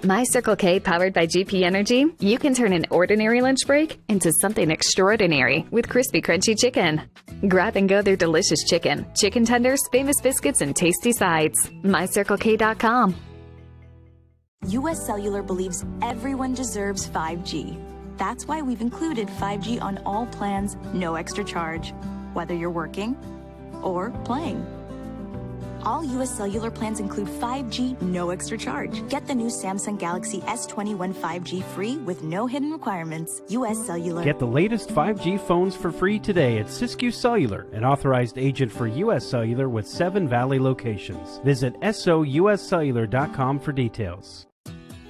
My Circle K powered by GP Energy, you can turn an ordinary lunch break into something extraordinary with crispy, crunchy chicken. Grab and go their delicious chicken, chicken tenders, famous biscuits, and tasty sides. MyCircleK.com. US Cellular believes everyone deserves 5G. That's why we've included 5G on all plans, no extra charge, whether you're working or playing. All US Cellular plans include 5G, no extra charge. Get the new Samsung Galaxy S21 5G free with no hidden requirements. US Cellular. Get the latest 5G phones for free today at Siskiyou Cellular, an authorized agent for US Cellular with 7 Valley locations. Visit souscellular.com for details.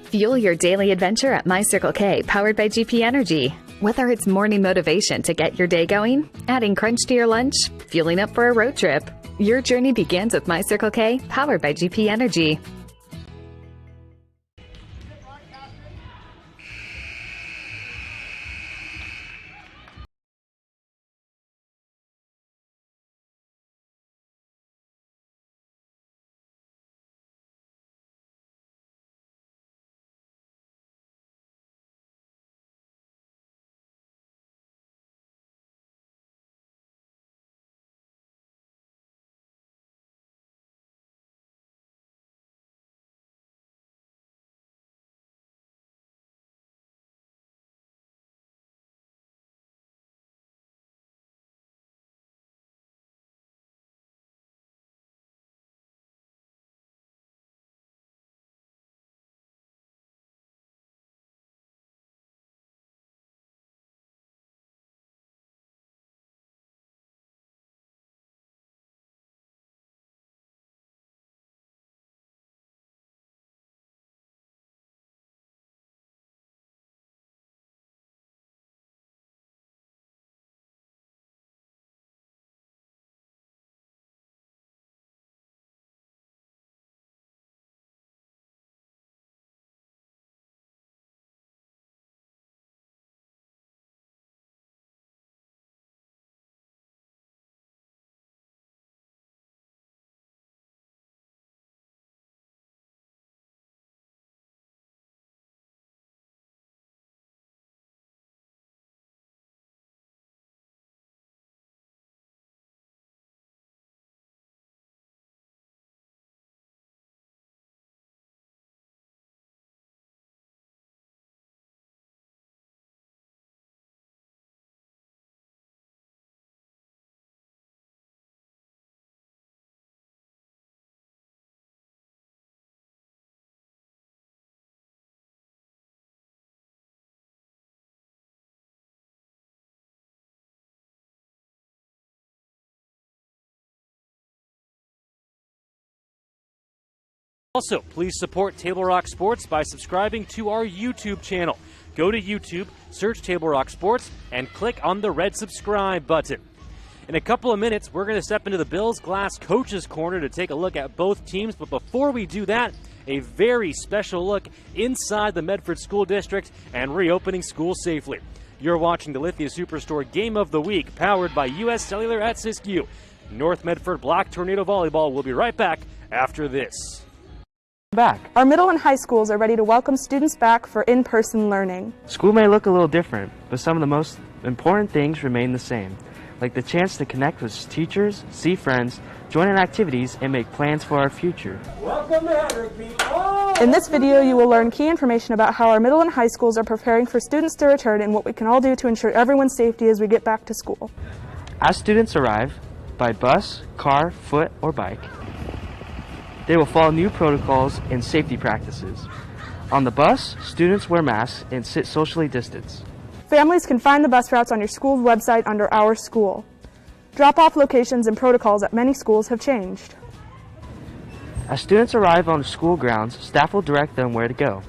Fuel your daily adventure at My Circle K, powered by GP Energy. Whether it's morning motivation to get your day going, adding crunch to your lunch, fueling up for a road trip, your journey begins with My Circle K, powered by GP Energy. Also, please support Table Rock Sports by subscribing to our YouTube channel. Go to YouTube, search Table Rock Sports, and click on the red subscribe button. In a couple of minutes, we're going to step into the Bills Glass Coaches Corner to take a look at both teams. But before we do that, a very special look inside the Medford School District and reopening schools safely. You're watching the Lithia Superstore Game of the Week, powered by US Cellular at Siskiyou. North Medford Black Tornado Volleyball will be right back after this. Back. Our middle and high schools are ready to welcome students back for in-person learning. School may look a little different, but some of the most important things remain the same, like the chance to connect with teachers, see friends, join in activities, and make plans for our future. Welcome to Hedrick, people! In this video, you will learn key information about how our middle and high schools are preparing for students to return and what we can all do to ensure everyone's safety as we get back to school. As students arrive, by bus, car, foot, or bike, they will follow new protocols and safety practices. On the bus, students wear masks and sit socially distanced. Families can find the bus routes on your school's website under Our School. Drop-off locations and protocols at many schools have changed. As students arrive on school grounds, staff will direct them where to go,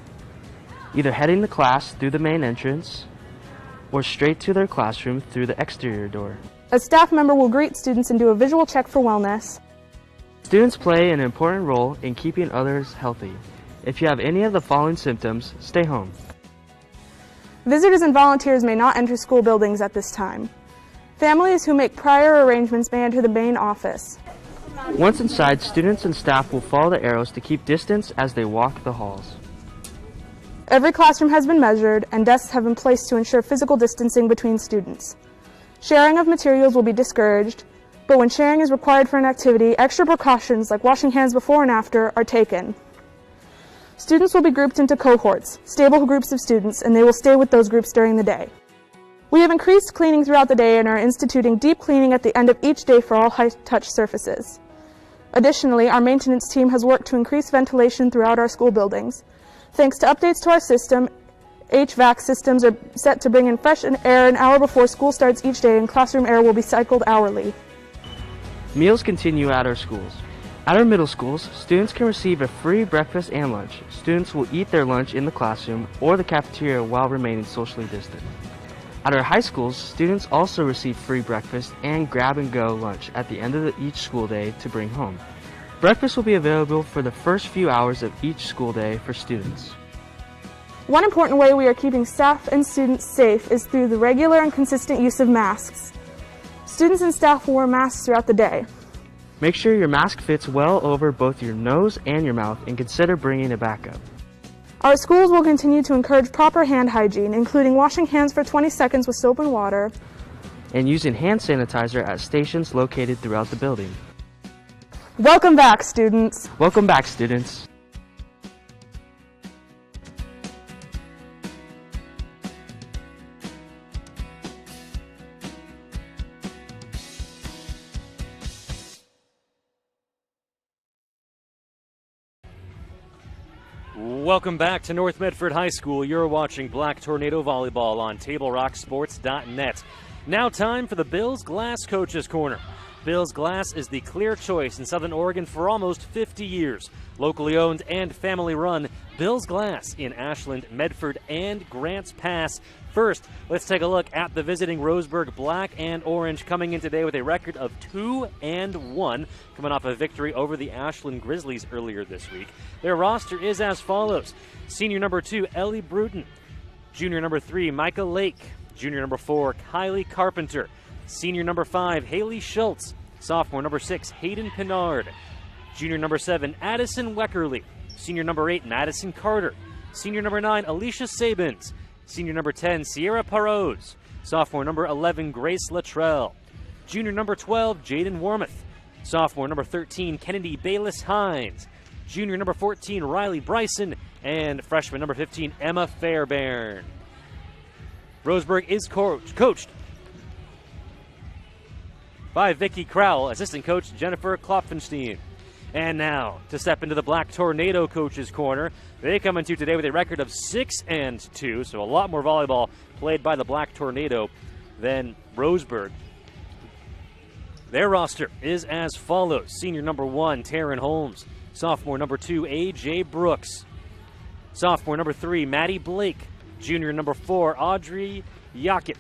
either heading to class through the main entrance or straight to their classroom through the exterior door. A staff member will greet students and do a visual check for wellness. Students play an important role in keeping others healthy. If you have any of the following symptoms, stay home. Visitors and volunteers may not enter school buildings at this time. Families who make prior arrangements may enter the main office. Once inside, students and staff will follow the arrows to keep distance as they walk the halls. Every classroom has been measured and desks have been placed to ensure physical distancing between students. Sharing of materials will be discouraged, but when sharing is required for an activity, extra precautions like washing hands before and after are taken. Students will be grouped into cohorts, stable groups of students, and they will stay with those groups during the day. We have increased cleaning throughout the day and are instituting deep cleaning at the end of each day for all high-touch surfaces. Additionally, our maintenance team has worked to increase ventilation throughout our school buildings. Thanks to updates to our system, HVAC systems are set to bring in fresh air an hour before school starts each day, and classroom air will be cycled hourly. Meals continue at our schools. At our middle schools, students can receive a free breakfast and lunch. Students will eat their lunch in the classroom or the cafeteria while remaining socially distant. At our high schools, students also receive free breakfast and grab-and-go lunch at the end of each school day to bring home. Breakfast will be available for the first few hours of each school day for students. One important way we are keeping staff and students safe is through the regular and consistent use of masks. Students and staff will wear masks throughout the day. Make sure your mask fits well over both your nose and your mouth, and consider bringing a backup. Our schools will continue to encourage proper hand hygiene, including washing hands for 20 seconds with soap and water, and using hand sanitizer at stations located throughout the building. Welcome back, students. Welcome back, students. Welcome back to North Medford High School. You're watching Black Tornado Volleyball on TableRockSports.net. Now time for the Bills Glass Coaches Corner. Bills Glass is the clear choice in Southern Oregon for almost 50 years. Locally owned and family run, Bills Glass in Ashland, Medford, and Grants Pass. First, let's take a look at the visiting Roseburg Black and Orange, coming in today with a record of 2-1, coming off a victory over the Ashland Grizzlies earlier this week. Their roster is as follows: senior number 2, Ellie Bruton; junior number 3, Micah Lake; junior number 4, Kylie Carpenter; senior number 5, Haley Schultz; sophomore number 6, Hayden Pinard; junior number 7, Addison Weckerly; senior number 8, Madison Carter; senior number 9, Alicia Sabins; senior number 10, Sierra Parose; sophomore number 11, Grace Luttrell; junior number 12, Jaden Wormuth; sophomore number 13, Kennedy Bayless Hines; junior number 14, Riley Bryson; and freshman number 15, Emma Fairbairn. Roseburg is coached by Vicky Crowell, assistant coach Jennifer Klopfenstein. And now, to step into the Black Tornado Coaches Corner, they come into today with a record of 6-2, so a lot more volleyball played by the Black Tornado than Roseburg. Their roster is as follows: senior number 1, Taryn Holmes; sophomore number 2, A.J. Brooks; sophomore number 3, Maddie Blake; junior number 4, Audrey Yakic;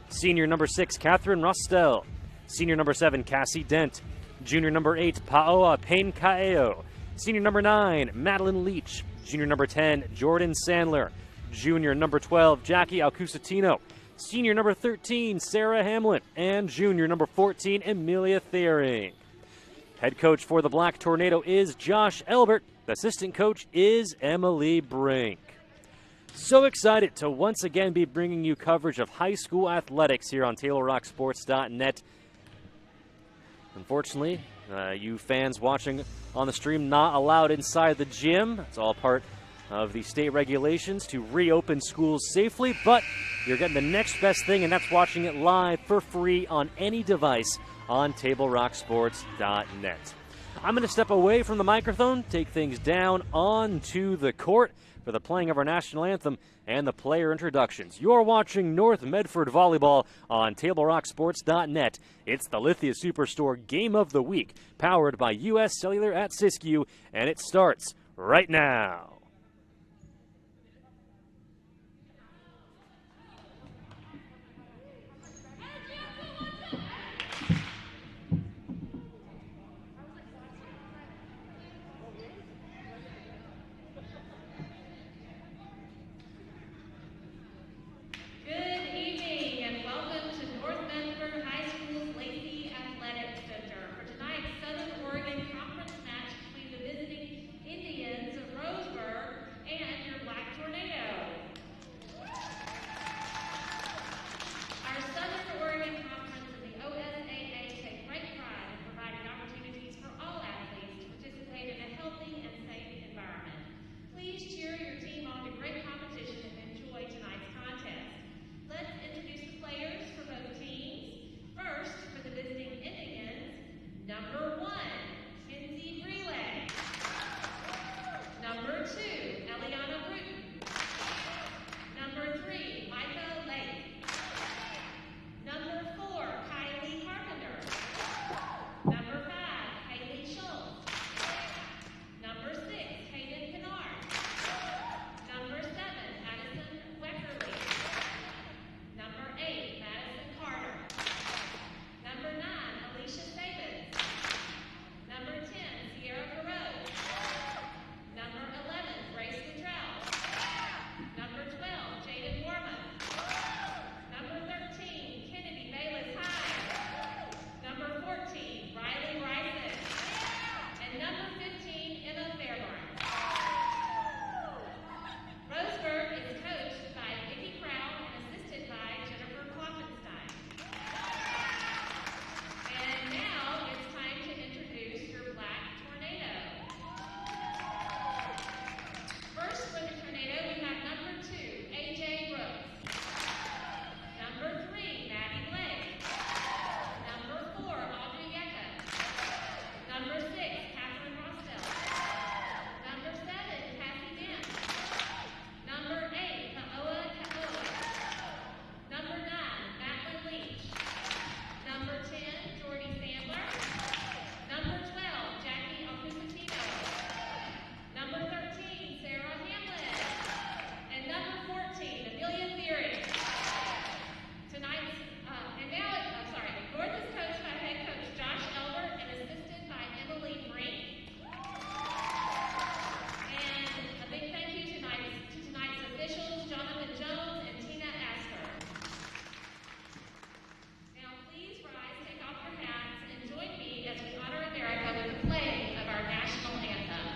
senior number 6, Catherine Rostel; senior number 7, Cassie Dent; junior number 8, Paoa Payne-Kaeo; senior number 9, Madeline Leach; junior number 10, Jordan Sandler; junior number 12, Jackie Alcusatino; senior number 13, Sarah Hamlin; and junior number 14, Amelia Thiering. Head coach for the Black Tornado is Josh Elbert. The assistant coach is Emily Brink. So excited to once again be bringing you coverage of high school athletics here on TableRockSports.net. Unfortunately, you fans watching on the stream not allowed inside the gym. It's all part of the state regulations to reopen schools safely, but you're getting the next best thing, and that's watching it live for free on any device on TableRockSports.net. I'm going to step away from the microphone, take things down onto the court for the playing of our national anthem and the player introductions. You're watching North Medford Volleyball on TableRockSports.net. It's the Lithia Superstore Game of the Week, powered by U.S. Cellular at Siskiyou, and it starts right now. Southern Oregon Conference match between the visiting Indians of Roseburg Number 1, Kinsey Relay. Number 2, Eliana Bruton. Number 3, Micah Lake. Number 4, Kylie Carpenter. Number 5, Haley Schultz. Number 6, Hayden Kennard. Number 7, Addison Weckerly. Number 8, Madison Carter. Number 9, Alicia Sabins. Number 10, Sierra Carrot. Number 11, Grace Cottrell. Number 12, Jaden Warman. Number 13, Kennedy Bayless High. Number 14, Riley Bryson. And number 15, Emma Fairburn. Roseburg is coached by Vicki Crow and assisted by Jennifer Kloppenstein. And now it's time to introduce your Black Tornado. First for the Tornado, we have number 2, AJ Brooks. Number 3, Maddie Blake. Number 4, Audrey Yeka. Number 6, Catherine Rostel. Number 7, Cassie Dent. Number 8, Kaoa Kaoa. Number 9, Madeline Leach. Number 10, Jordy Sandler. Number 12, Jackie Alcusatino. Number 13, Sarah Hamlin. And number 14, Amelia Theory. Tonight's, North is coached by head coach Josh Elbert and assisted by Emily Brink. And a big thank you to tonight's officials, Jonathan Jones and Tina Asper. Now please rise, take off your hats, and join me as we honor America with the playing of our national anthem.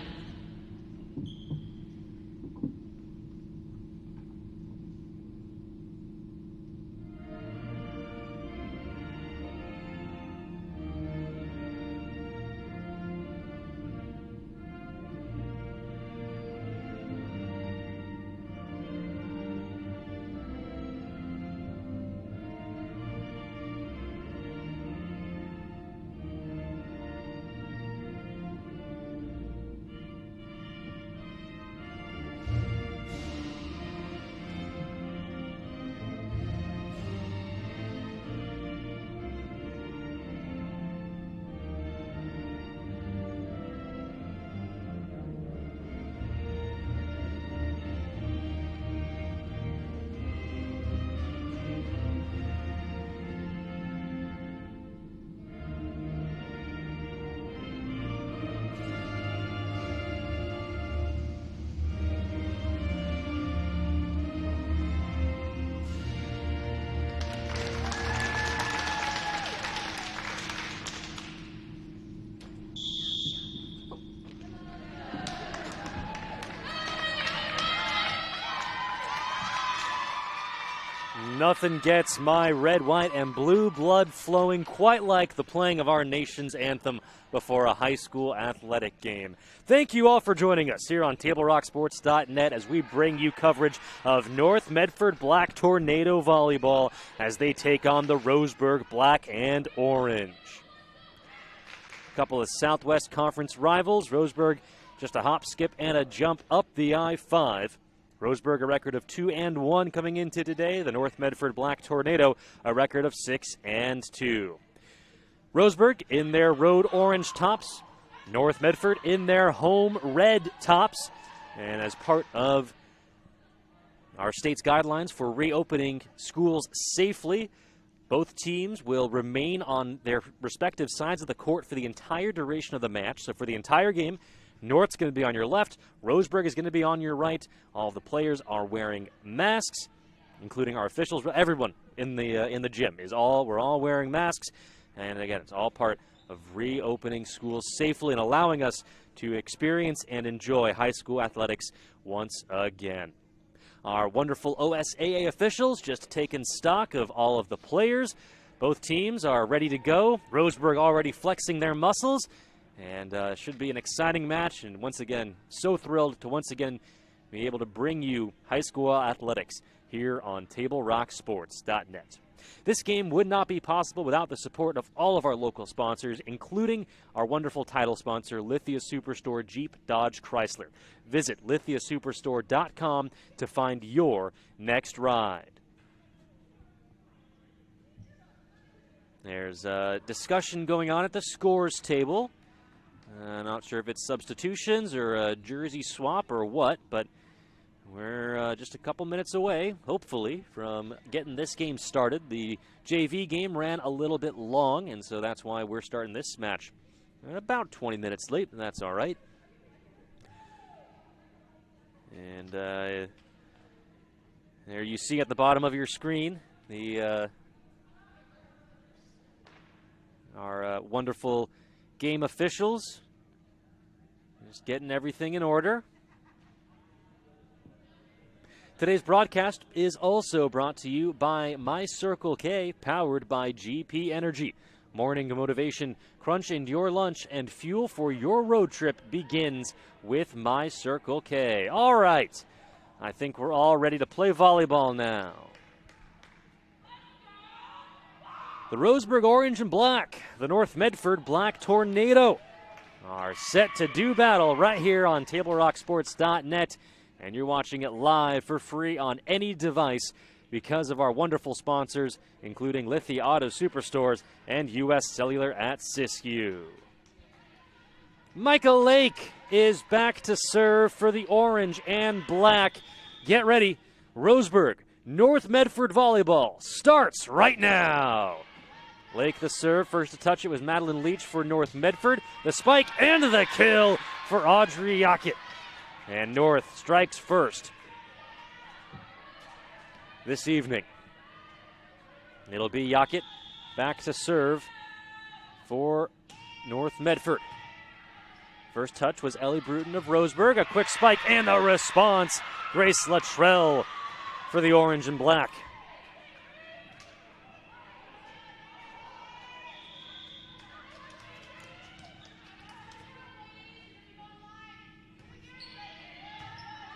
Nothing gets my red, white, and blue blood flowing quite like the playing of our nation's anthem before a high school athletic game. Thank you all for joining us here on TableRockSports.net as we bring you coverage of North Medford Black Tornado Volleyball as they take on the Roseburg Black and Orange. A couple of Southwest Conference rivals. Roseburg just a hop, skip, and a jump up the I-5. Roseburg a record of 2-1 coming into today. The North Medford Black Tornado a record of 6-2. Roseburg in their road orange tops. North Medford in their home red tops. And as part of our state's guidelines for reopening schools safely, both teams will remain on their respective sides of the court for the entire duration of the match. So for the entire game, North's going to be on your left. Roseburg is going to be on your right. All of the players are wearing masks, including our officials. Everyone in the gym we're all wearing masks. And again, it's all part of reopening schools safely and allowing us to experience and enjoy high school athletics once again. Our wonderful OSAA officials just taking stock of all of the players. Both teams are ready to go. Roseburg already flexing their muscles. And should be an exciting match. And once again, so thrilled to once again be able to bring you high school athletics here on TableRockSports.net. This game would not be possible without the support of all of our local sponsors, including our wonderful title sponsor, Lithia Superstore Jeep Dodge Chrysler. Visit lithiasuperstore.com to find your next ride. There's a discussion going on at the scores table. Not sure if it's substitutions or a jersey swap or what, but we're just a couple minutes away, hopefully, from getting this game started. The JV game ran a little bit long, and so that's why we're starting this match about 20 minutes late, and that's all right. And there you see at the bottom of your screen the our wonderful game officials just getting everything in order. Today's broadcast is also brought to you by My Circle K, powered by GP Energy. Morning motivation, crunch in your lunch, and fuel for your road trip begins with My Circle K. All right, I think we're all ready to play volleyball now. The Roseburg Orange and Black, the North Medford Black Tornado are set to do battle right here on TableRockSports.net, and you're watching it live for free on any device because of our wonderful sponsors, including Lithia Auto Superstores and U.S. Cellular at Siskiyou. Micah Lake is back to serve for the Orange and Black. Get ready. Roseburg, North Medford Volleyball starts right now. Lake the serve. First to touch it was Madeline Leach for North Medford. The spike and the kill for Audrey Yockett. And North strikes first this evening. It'll be Yockett back to serve for North Medford. First touch was Ellie Bruton of Roseburg. A quick spike and a response. Grace Luttrell for the Orange and Black.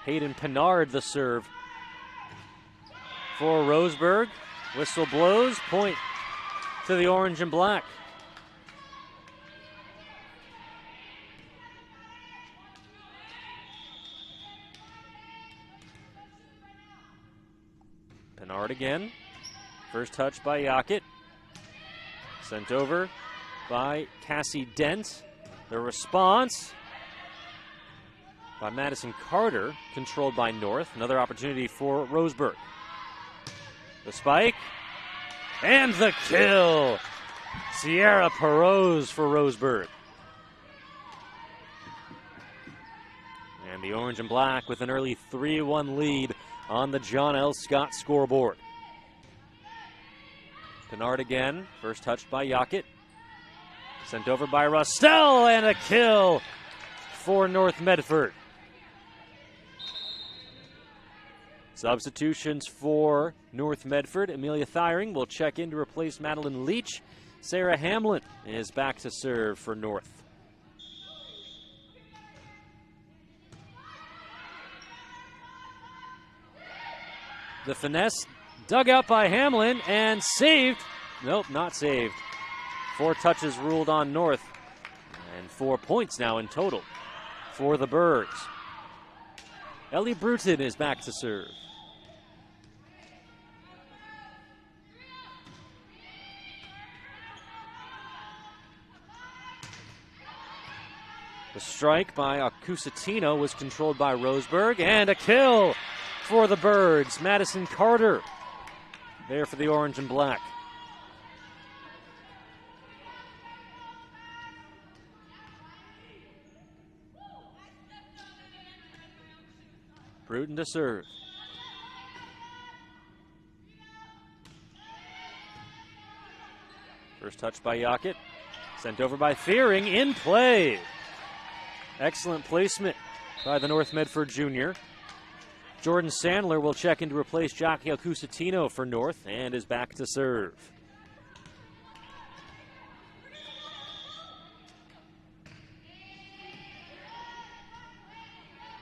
Hayden Pinard the serve for Roseburg. Whistle blows, point to the Orange and Black. Pinard again. First touch by Yockett. Sent over by Cassie Dent. The response by Madison Carter, controlled by North. Another opportunity for Roseburg. The spike and the kill. Sierra Perose for Roseburg. And the Orange and Black with an early 3-1 lead on the John L. Scott scoreboard. Pinard again. First touched by Yockett. Sent over by Rostel, and a kill for North Medford. Substitutions for North Medford. Amelia Thiring will check in to replace Madeline Leach. Sarah Hamlin is back to serve for North. The finesse dug out by Hamlin and saved. Nope, not saved. 4 touches ruled on North. And 4 points now in total for the Birds. Ellie Bruton is back to serve. The strike by Acusatino was controlled by Roseburg, and a kill for the Birds. Madison Carter there for the Orange and Black. Bruton to serve. First touch by Yockett. Sent over by Thiering, in play. Excellent placement by the North Medford junior. Jordan Sandler will check in to replace Jackie Acusatino for North and is back to serve.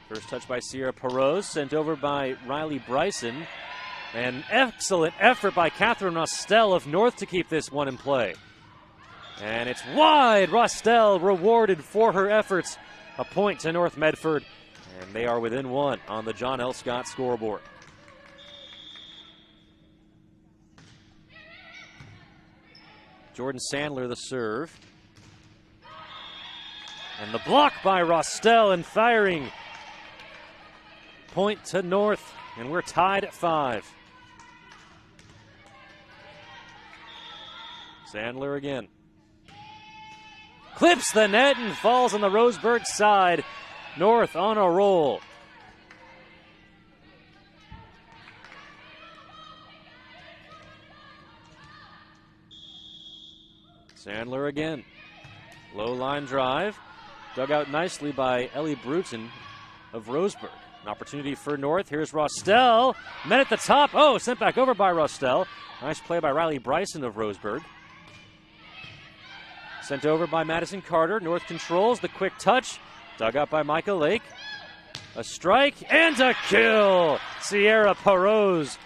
First touch by Sierra Perose, sent over by Riley Bryson. An excellent effort by Catherine Rostel of North to keep this one in play. And it's wide. Rostel rewarded for her efforts. A point to North Medford, and they are within one on the John L. Scott scoreboard. Jordan Sandler the serve. And the block by Rostel and firing. Point to North, and we're tied at 5. Sandler again. Clips the net and falls on the Roseburg side. North on a roll. Sandler again. Low line drive. Dug out nicely by Ellie Bruton of Roseburg. An opportunity for North. Here's Rostel. Met at the top. Oh, sent back over by Rostel. Nice play by Riley Bryson of Roseburg. Sent over by Madison Carter. North controls the quick touch. Dug out by Micah Lake. A strike and a kill. Sierra Perose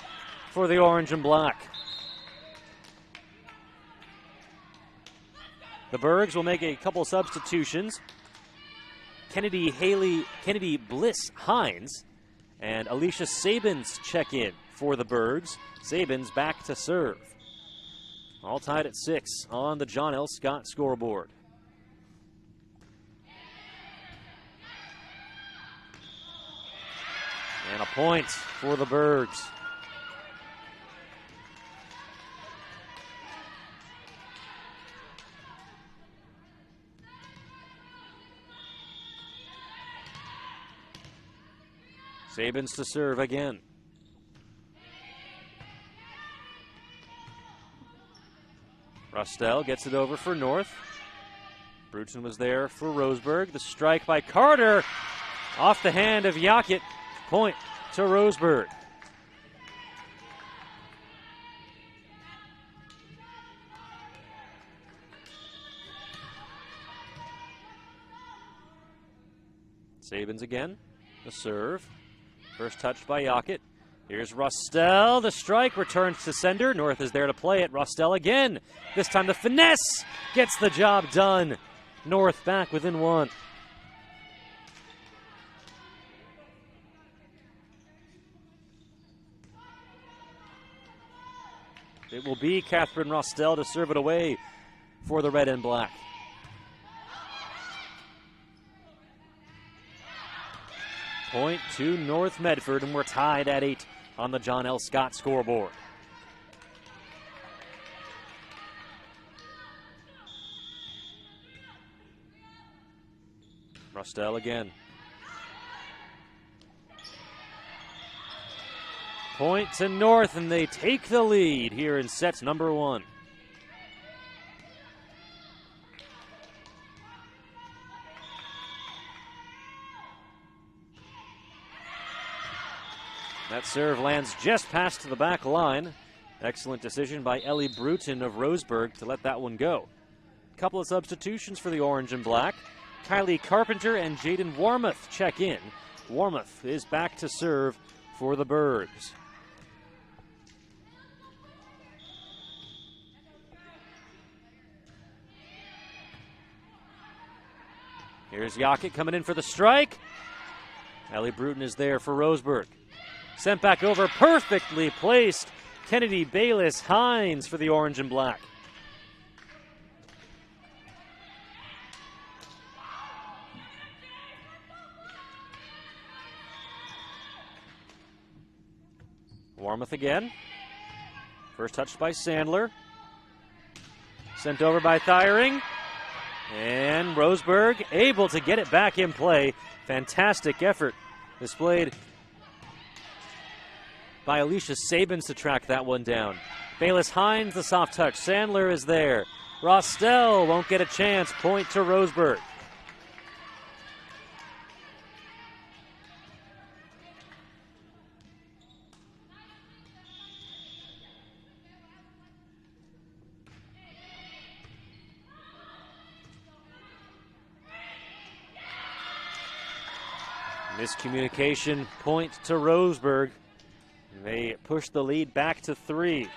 for the orange and black. The Bergs will make a couple substitutions. Kennedy Bliss Hines and Alicia Sabins check in for the Bergs. Sabins back to serve. All tied at 6 on the John L. Scott scoreboard. And a point for the Bergs. Sabins to serve again. Rostel gets it over for North. Bruton was there for Roseburg. The strike by Carter off the hand of Yackett. Point to Roseburg. Sabins again. The serve. First touch by Yackett. Here's Rostel. The strike returns to sender. North is there to play it. Rostel again. This time the finesse gets the job done. North back within 1. It will be Catherine Rostel to serve it away for the red and black. Point to North Medford, and we're tied at 8 on the John L. Scott scoreboard. Rostel again. Point to North, and they take the lead here in set number 1. That serve lands just past the back line. Excellent decision by Ellie Bruton of Roseburg to let that one go. A couple of substitutions for the orange and black. Kylie Carpenter and Jaden Warmoth check in. Warmoth is back to serve for the Bergs. Here's Yackett coming in for the strike. Ellie Bruton is there for Roseburg. Sent back over, perfectly placed. Kennedy Bayless Hines for the orange and black. Warmoth again. First touched by Sandler. Sent over by Thiering. And Roseburg able to get it back in play. Fantastic effort displayed by Alicia Sabins to track that one down. Bayless Hines, the soft touch. Sandler is there. Rostel won't get a chance. Point to Roseburg. Miscommunication, point to Roseburg. They push the lead back to 3.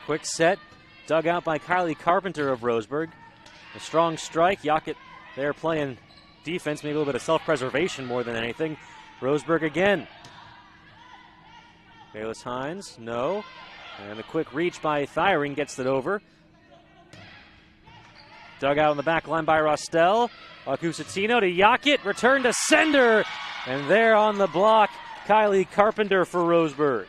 Quick set, dug out by Kylie Carpenter of Roseburg. A strong strike. Yacket there playing defense, maybe a little bit of self-preservation more than anything. Roseburg again. Bayless Hines, no. And the quick reach by Thiring gets it over. Dug out on the back line by Rostel. Acusatino to Yacket, return to sender. And there on the block, Kylie Carpenter for Roseburg.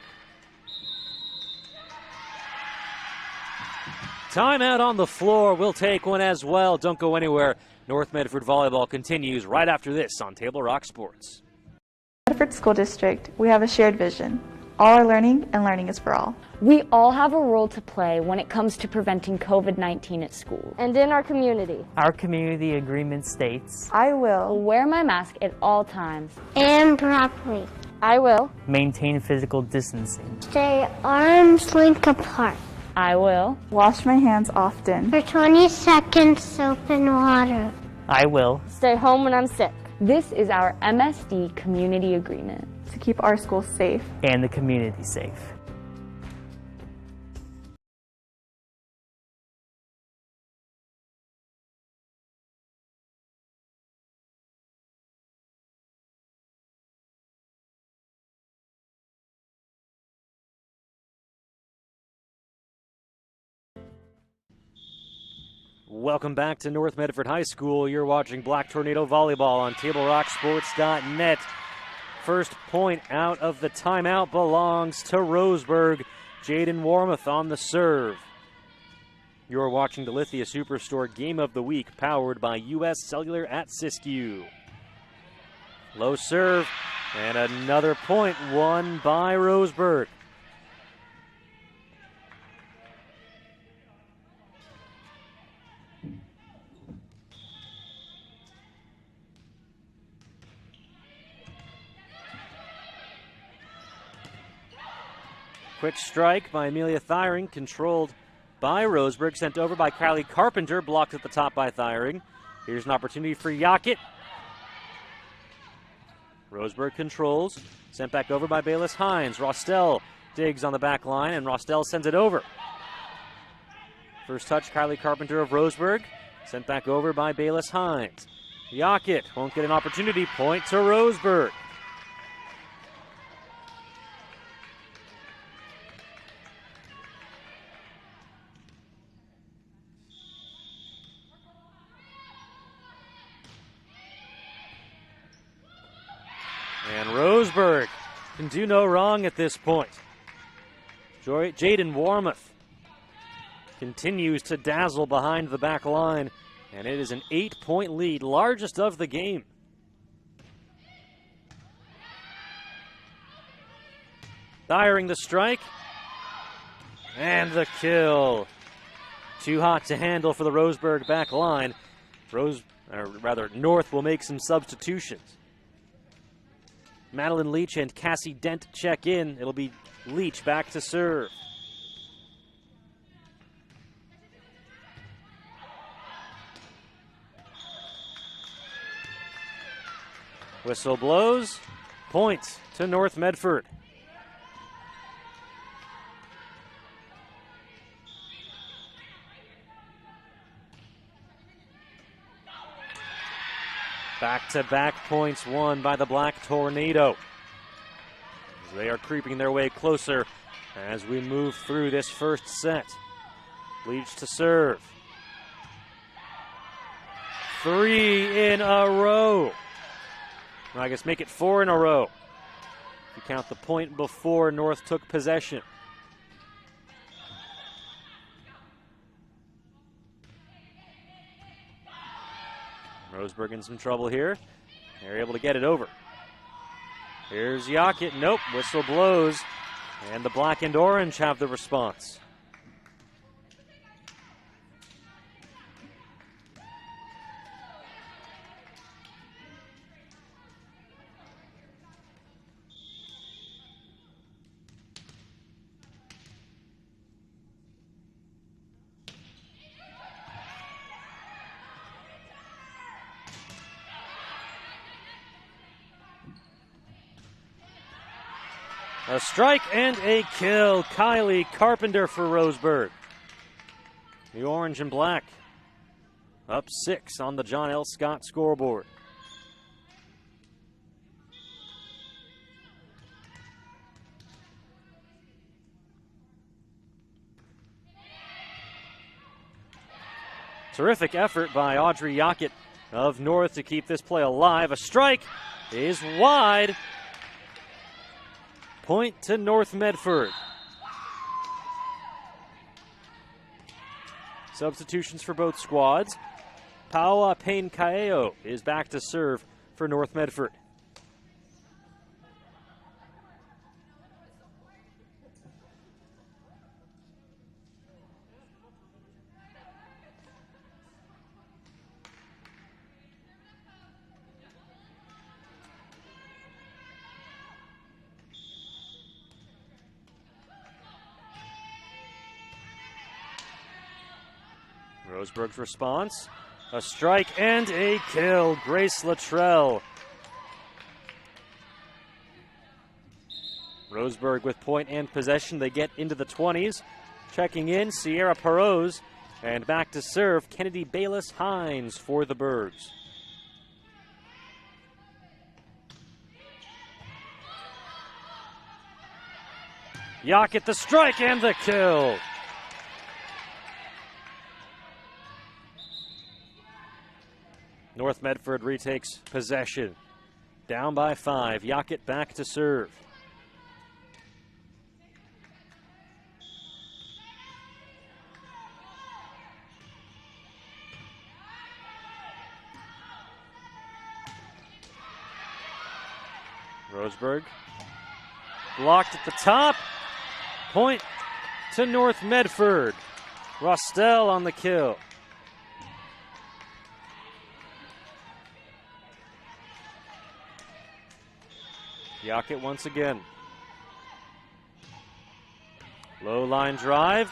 Timeout on the floor. We'll take one as well. Don't go anywhere. North Medford Volleyball continues right after this on Table Rock Sports. Medford School District, we have a shared vision. All are learning, and learning is for all. We all have a role to play when it comes to preventing COVID-19 at school and in our community. Our community agreement states, I will wear my mask at all times and properly. I will maintain physical distancing. Stay arms length apart. I will wash my hands often. For 20 seconds, soap and water. I will stay home when I'm sick. This is our MSD community agreement. To keep our schools safe. And the community safe. Welcome back to North Medford High School. You're watching Black Tornado Volleyball on TableRockSports.net. First point out of the timeout belongs to Roseburg. Jaden Warmoth on the serve. You're watching the Lithia Superstore Game of the Week, powered by U.S. Cellular at Siskiyou. Low serve, and another point won by Roseburg. Quick strike by Amelia Thiring, controlled by Roseburg, sent over by Kylie Carpenter, blocked at the top by Thiring. Here's an opportunity for Yacket. Roseburg controls, sent back over by Bayless Hines. Rostel digs on the back line, and Rostel sends it over. First touch, Kylie Carpenter of Roseburg, sent back over by Bayless Hines. Yacket won't get an opportunity, point to Roseburg. And Roseburg can do no wrong at this point. Jaden Warmoth continues to dazzle behind the back line, and it is an 8-point lead, largest of the game. Thiring the strike, and the kill. Too hot to handle for the Roseburg back line. North will make some substitutions. Madeline Leach and Cassie Dent check in. It'll be Leach back to serve. Whistle blows. Point to North Medford. Back-to-back points won by the Black Tornado. They are creeping their way closer as we move through this first set. Leach to serve. 3 in a row. Well, I guess make it 4 in a row. If you count the point before North took possession. Roseburg in some trouble here. They're able to get it over. Here's Yacket. Nope, whistle blows. And the black and orange have the response. A strike and a kill. Kylie Carpenter for Roseburg. The orange and black up 6 on the John L. Scott scoreboard. Terrific effort by Audrey Yockett of North to keep this play alive. A strike is wide. Point to North Medford. Substitutions for both squads. Paola Payne-Caeo is back to serve for North Medford. Roseburg's response, a strike and a kill. Grace Luttrell. Roseburg with point and possession. They get into the 20s. Checking in, Sierra Perose. And back to serve, Kennedy Bayless-Hines for the Bergs. Yockett the strike and the kill. North Medford retakes possession. Down by 5. Yockett back to serve. Roseburg blocked at the top. Point to North Medford. Rostel on the kill. Yockett once again. Low line drive.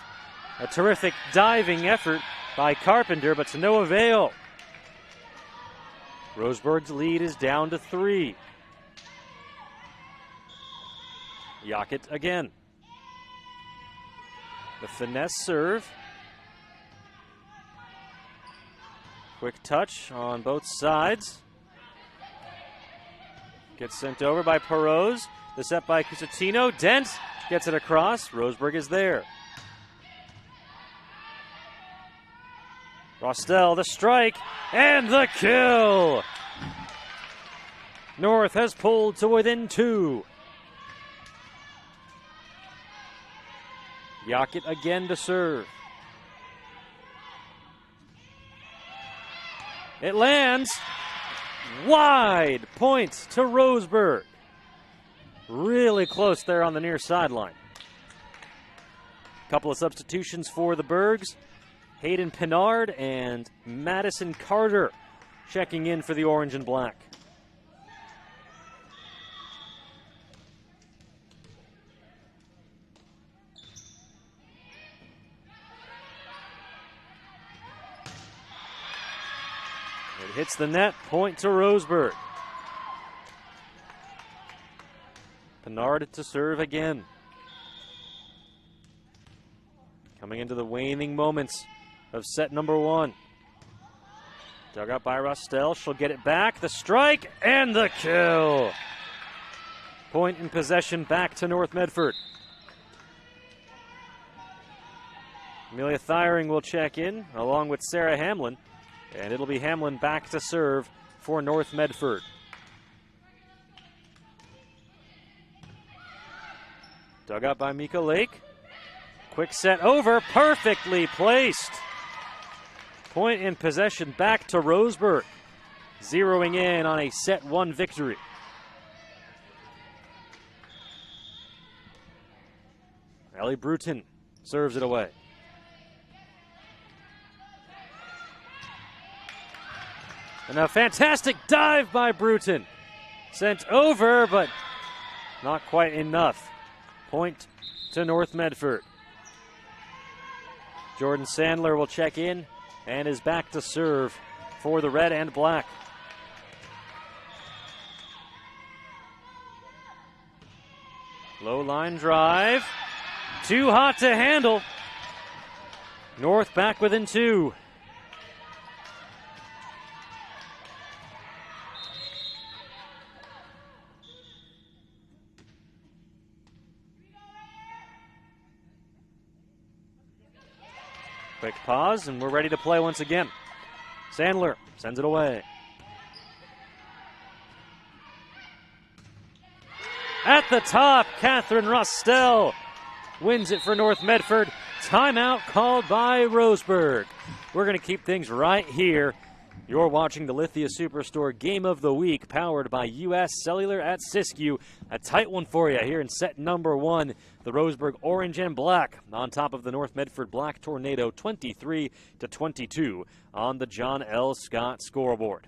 A terrific diving effort by Carpenter, but to no avail. Roseburg's lead is down to 3. Yockett again. The finesse serve. Quick touch on both sides. Gets sent over by Perose. The set by Cusatino. Dent gets it across. Roseburg is there. Rostel the strike and the kill. North has pulled to within 2. Yockett again to serve. It lands. Wide. Point to Roseburg. Really close there on the near sideline. Couple of substitutions for the Bergs. Hayden Pinard and Madison Carter checking in for the orange and black. It hits the net, point to Roseburg. Pinard to serve again. Coming into the waning moments of set number 1. Dug up by Rostel, she'll get it back. The strike and the kill. Point in possession back to North Medford. Amelia Thiring will check in along with Sarah Hamlin. And it'll be Hamlin back to serve for North Medford. Dug up by Mika Lake. Quick set over, perfectly placed. Point in possession back to Roseburg. Zeroing in on a set 1 victory. Ellie Bruton serves it away. And a fantastic dive by Bruton. Sent over, but not quite enough. Point to North Medford. Jordan Sandler will check in and is back to serve for the red and black. Low line drive. Too hot to handle. North back within 2. Quick pause, and we're ready to play once again. Sandler sends it away. At the top, Catherine Rostell wins it for North Medford. Timeout called by Roseburg. We're going to keep things right here. You're watching the Lithia Superstore Game of the Week, powered by U.S. Cellular at Siskiyou. A tight one for you here in set number 1. The Roseburg Orange and Black on top of the North Medford Black Tornado, 23-22 on the John L. Scott scoreboard.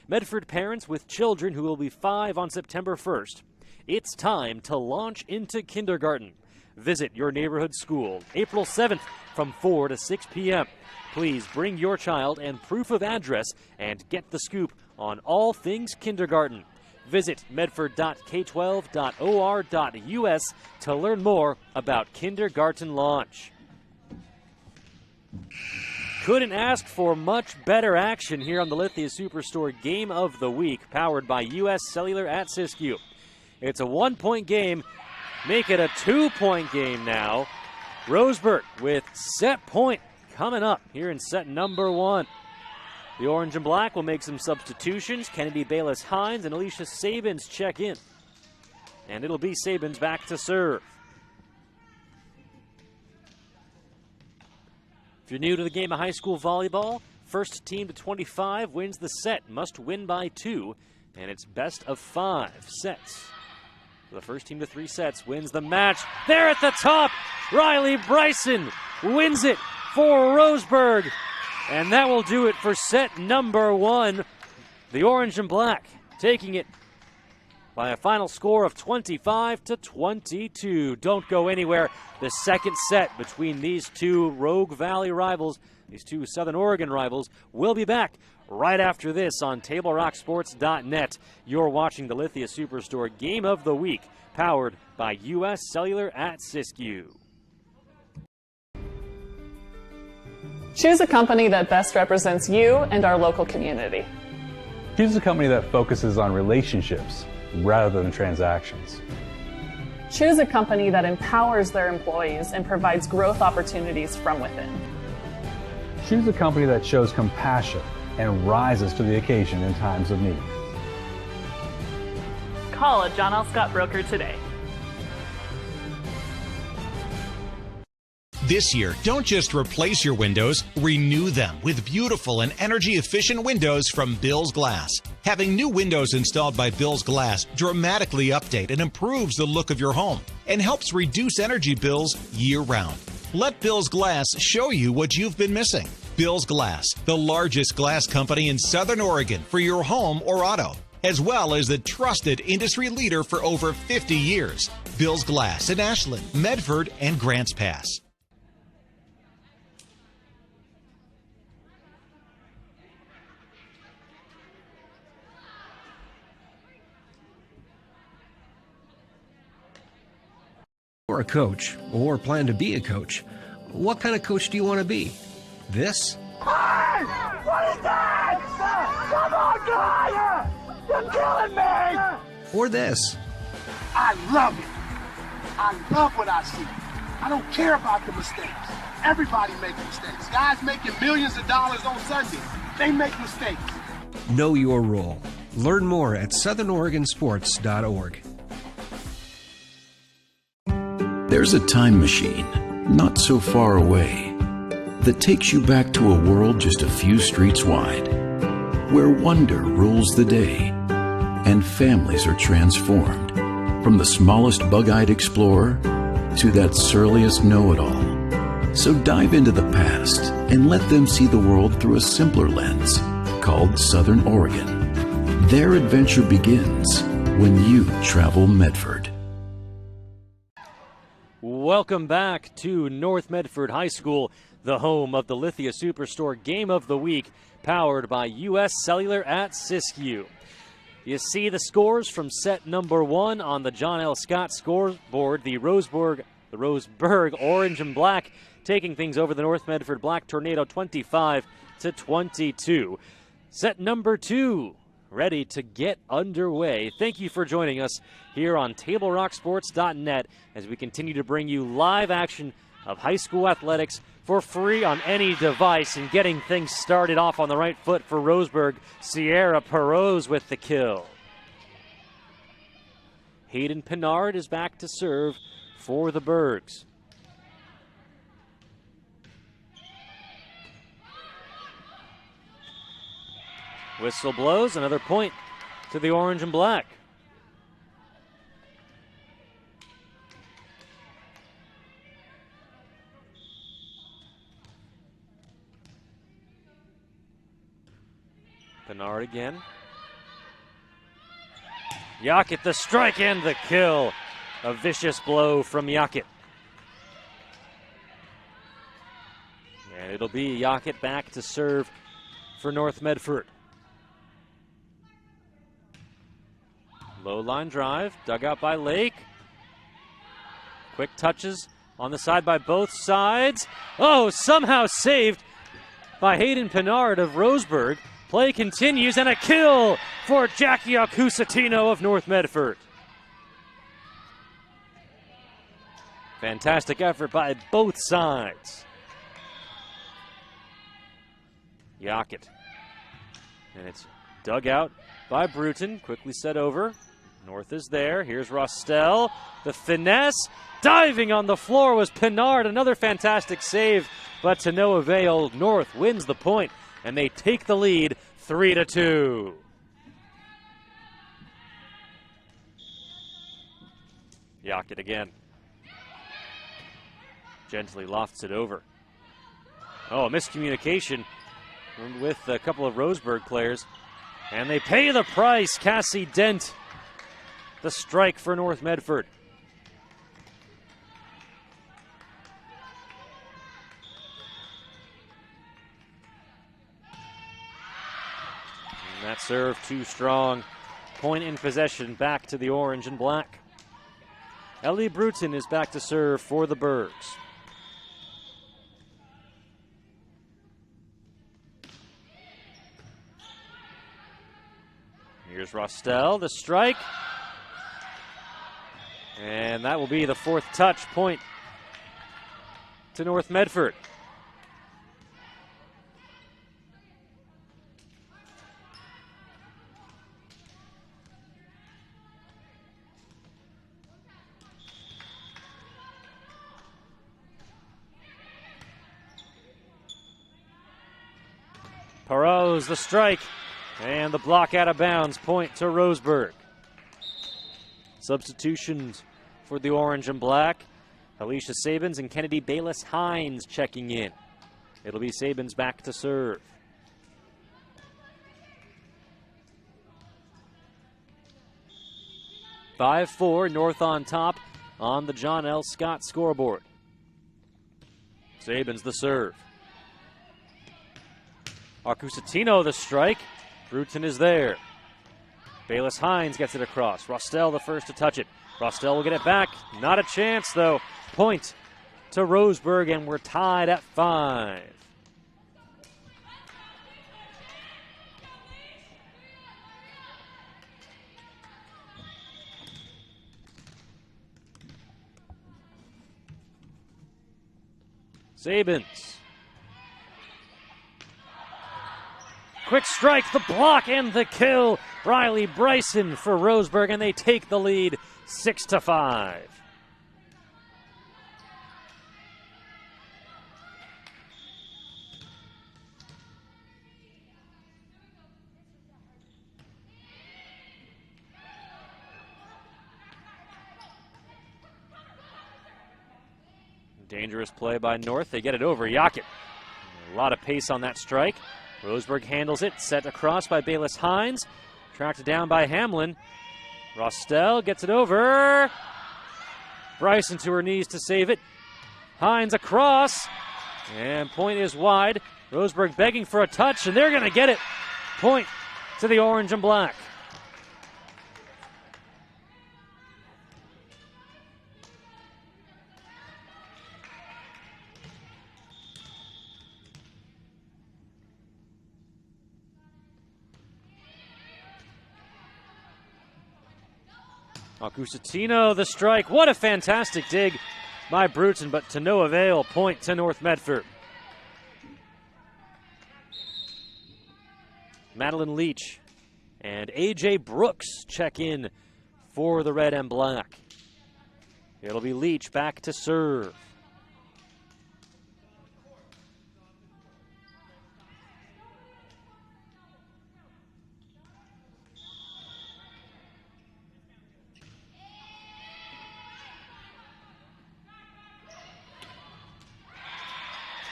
Medford parents with children who will be 5 on September 1st. It's time to launch into kindergarten. Visit your neighborhood school April 7th from 4 to 6 p.m. Please bring your child and proof of address and get the scoop on all things kindergarten. Visit medford.k12.or.us to learn more about kindergarten launch. Couldn't ask for much better action here on the Lithia Superstore Game of the Week, powered by U.S. Cellular at Siskiyou. It's a 1-point game. Make it a 2-point game now. Roseburg with set point coming up here in set number 1. The Orange and Black will make some substitutions. Kennedy Bayless-Hines and Alicia Sabins check in. And it'll be Sabins back to serve. If you're new to the game of high school volleyball, first team to 25 wins the set. Must win by 2, and it's best of 5 sets. The first team to 3 sets wins the match. There at the top, Riley Bryson wins it for Roseburg. And that will do it for set number 1. The Orange and Black taking it by a final score of 25-22. Don't go anywhere. The second set between these two Rogue Valley rivals, these two Southern Oregon rivals, will be back right after this on TableRockSports.net. You're watching the Lithia Superstore Game of the Week, powered by U.S. Cellular at Siskiyou. Choose a company that best represents you and our local community. Choose a company that focuses on relationships rather than transactions. Choose a company that empowers their employees and provides growth opportunities from within. Choose a company that shows compassion and rises to the occasion in times of need. Call a John L. Scott broker today. This year, don't just replace your windows, renew them with beautiful and energy-efficient windows from Bill's Glass. Having new windows installed by Bill's Glass dramatically update and improves the look of your home and helps reduce energy bills year-round. Let Bill's Glass show you what you've been missing. Bill's Glass, the largest glass company in Southern Oregon for your home or auto, as well as the trusted industry leader for over 50 years. Bill's Glass in Ashland, Medford, and Grants Pass. You're a coach or plan to be a coach. What kind of coach do you want to be? This? Hey! What is that? Come on, guy! You're killing me! Or this? I love it. I love what I see. I don't care about the mistakes. Everybody makes mistakes. Guys making millions of dollars on Sunday, they make mistakes. Know your role. Learn more at southernoregonsports.org. There's a time machine, not so far away, that takes you back to a world just a few streets wide, where wonder rules the day, and families are transformed, from the smallest bug-eyed explorer to that surliest know-it-all. So dive into the past and let them see the world through a simpler lens, called Southern Oregon. Their adventure begins when you travel Medford. Welcome back to North Medford High School, the home of the Lithia Superstore Game of the Week, powered by U.S. Cellular at Siskiyou. You see the scores from set number 1 on the John L. Scott scoreboard. The Roseburg Orange and Black taking things over the North Medford Black Tornado 25-22. Set number 2 ready to get underway. Thank you for joining us here on TableRockSports.net as we continue to bring you live action of high school athletics for free on any device, and getting things started off on the right foot for Roseburg. Sierra Perot with the kill. Hayden Pinard is back to serve for the Bergs. Whistle blows, another point to the Orange and Black. Pinard again. Yackett the strike and the kill. A vicious blow from Yackett. And it'll be Yackett back to serve for North Medford. Low line drive, dug out by Lake. Quick touches on the side by both sides. Oh, somehow saved by Hayden Pinard of Roseburg. Play continues, and a kill for Jackie Acusatino of North Medford. Fantastic effort by both sides. Yackett. And it's dug out by Bruton, quickly set over. North is there. Here's Rostel. The finesse. Diving on the floor was Pinard. Another fantastic save, but to no avail. North wins the point, and they take the lead 3-2. Yackett again. Gently lofts it over. Oh, a miscommunication with a couple of Roseburg players. And they pay the price. Cassie Dent, the strike for North Medford. And that serve too strong. Point in possession back to the Orange and Black. Ellie Bruton is back to serve for the Bergs. Here's Rostel, the strike. And that will be the 4th touch, point to North Medford. Perot's the strike. And the block out of bounds, point to Roseburg. Substitutions for the Orange and Black. Alicia Sabins and Kennedy Bayless-Hines checking in. It'll be Sabins back to serve. (5-4) North on top on the John L. Scott scoreboard. Sabins the serve. Acusatino the strike. Bruton is there. Bayless-Hines gets it across. Rostel the first to touch it. Rostel will get it back. Not a chance, though. Point to Roseburg, and we're tied at 5. Sabins. Quick strike, the block, and the kill. Riley Bryson for Roseburg, and they take the lead 6-5. Dangerous play by North. They get it over. Yackett. A lot of pace on that strike. Roseburg handles it. Set across by Bayless-Hines. Tracked down by Hamlin. Rostel gets it over. Bryson to her knees to save it. Hines across. And point is wide. Roseburg begging for a touch, and they're going to get it. Point to the Orange and Black. Acusatino, the strike. What a fantastic dig by Bruton, but to no avail. Point to North Medford. Madeline Leach and A.J. Brooks check in for the red and black. It'll be Leach back to serve.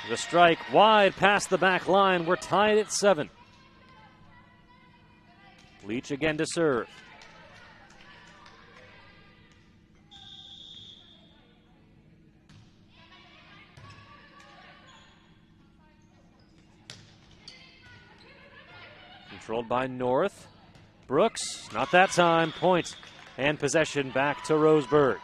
The strike wide past the back line. We're tied at 7. Leach again to serve. Controlled by North. Brooks, not that time. Point and possession back to Roseburg.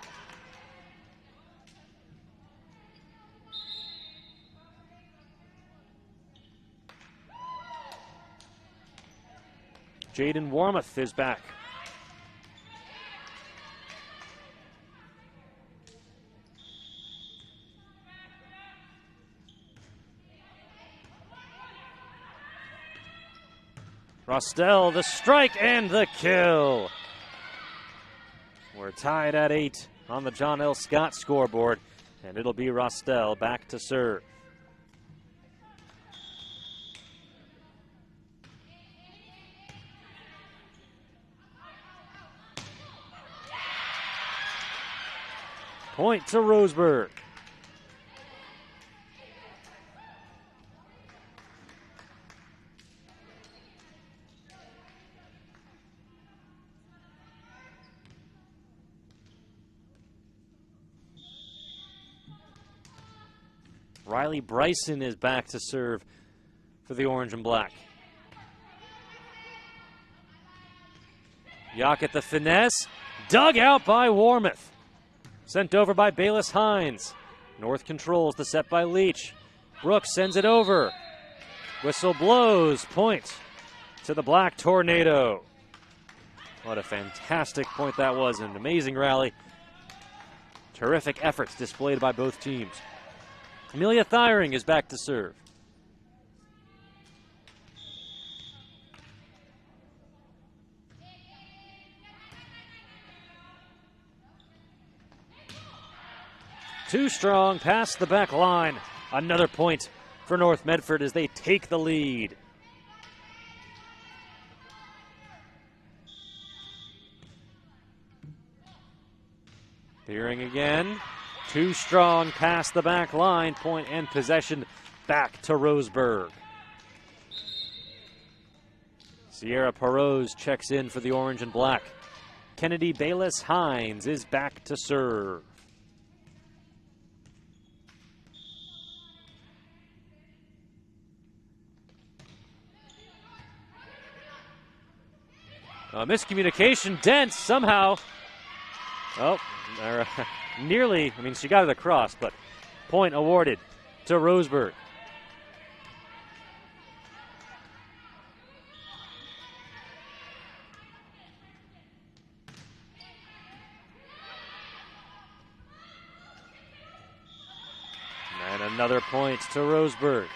Jaden Warmoth is back. Rostel, the strike and the kill. We're tied at 8 on the John L. Scott scoreboard, and it'll be Rostel back to serve. Point to Roseburg. Riley Bryson is back to serve for the orange and black. Yock at the finesse. Dug out by Warmoth. Sent over by Bayless Hines. North controls the set by Leach. Brooks sends it over. Whistle blows. Point to the Black Tornado. What a fantastic point that was. An amazing rally. Terrific efforts displayed by both teams. Amelia Thiring is back to serve. Too strong past the back line. Another point for North Medford as they take the lead. Peering again. Too strong past the back line. Point and possession back to Roseburg. Sierra Perose checks in for the orange and black. Kennedy Bayless Hines is back to serve. Miscommunication. Dent somehow. Oh, nearly. I mean, she got it across, but point awarded to Roseburg. And another point to Roseburg.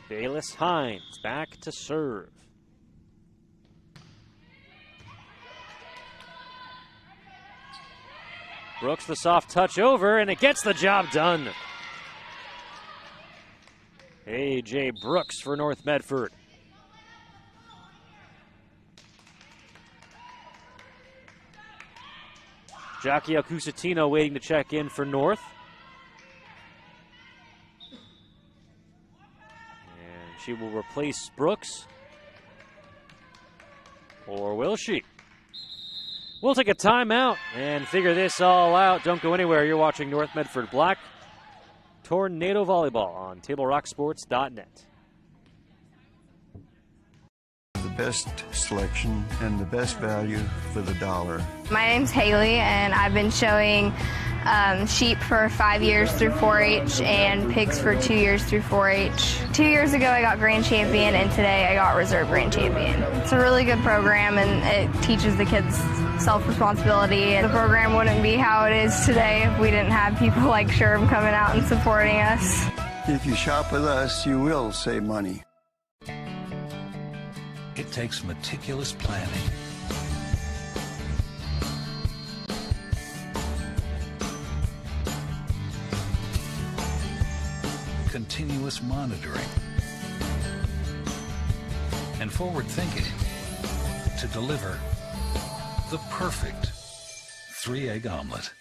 Bayless Hines back to serve. Brooks the soft touch over, and it gets the job done. A.J. Brooks for North Medford. Jackie Acusatino waiting to check in for North. She will replace Brooks. Or will she? We'll take a timeout and figure this all out. Don't go anywhere. You're watching North Medford Black Tornado Volleyball on TableRockSports.net. The best selection and the best value for the dollar. My name's Haley, and I've been showing sheep for 5 years through 4-H and pigs for 2 years through 4-H. 2 years ago I got grand champion and today I got reserve grand champion. It's a really good program and it teaches the kids self-responsibility. The program wouldn't be how it is today if we didn't have people like Sherb coming out and supporting us. If you shop with us, you will save money. It takes meticulous planning, continuous monitoring, and forward thinking to deliver the perfect 3-egg omelet.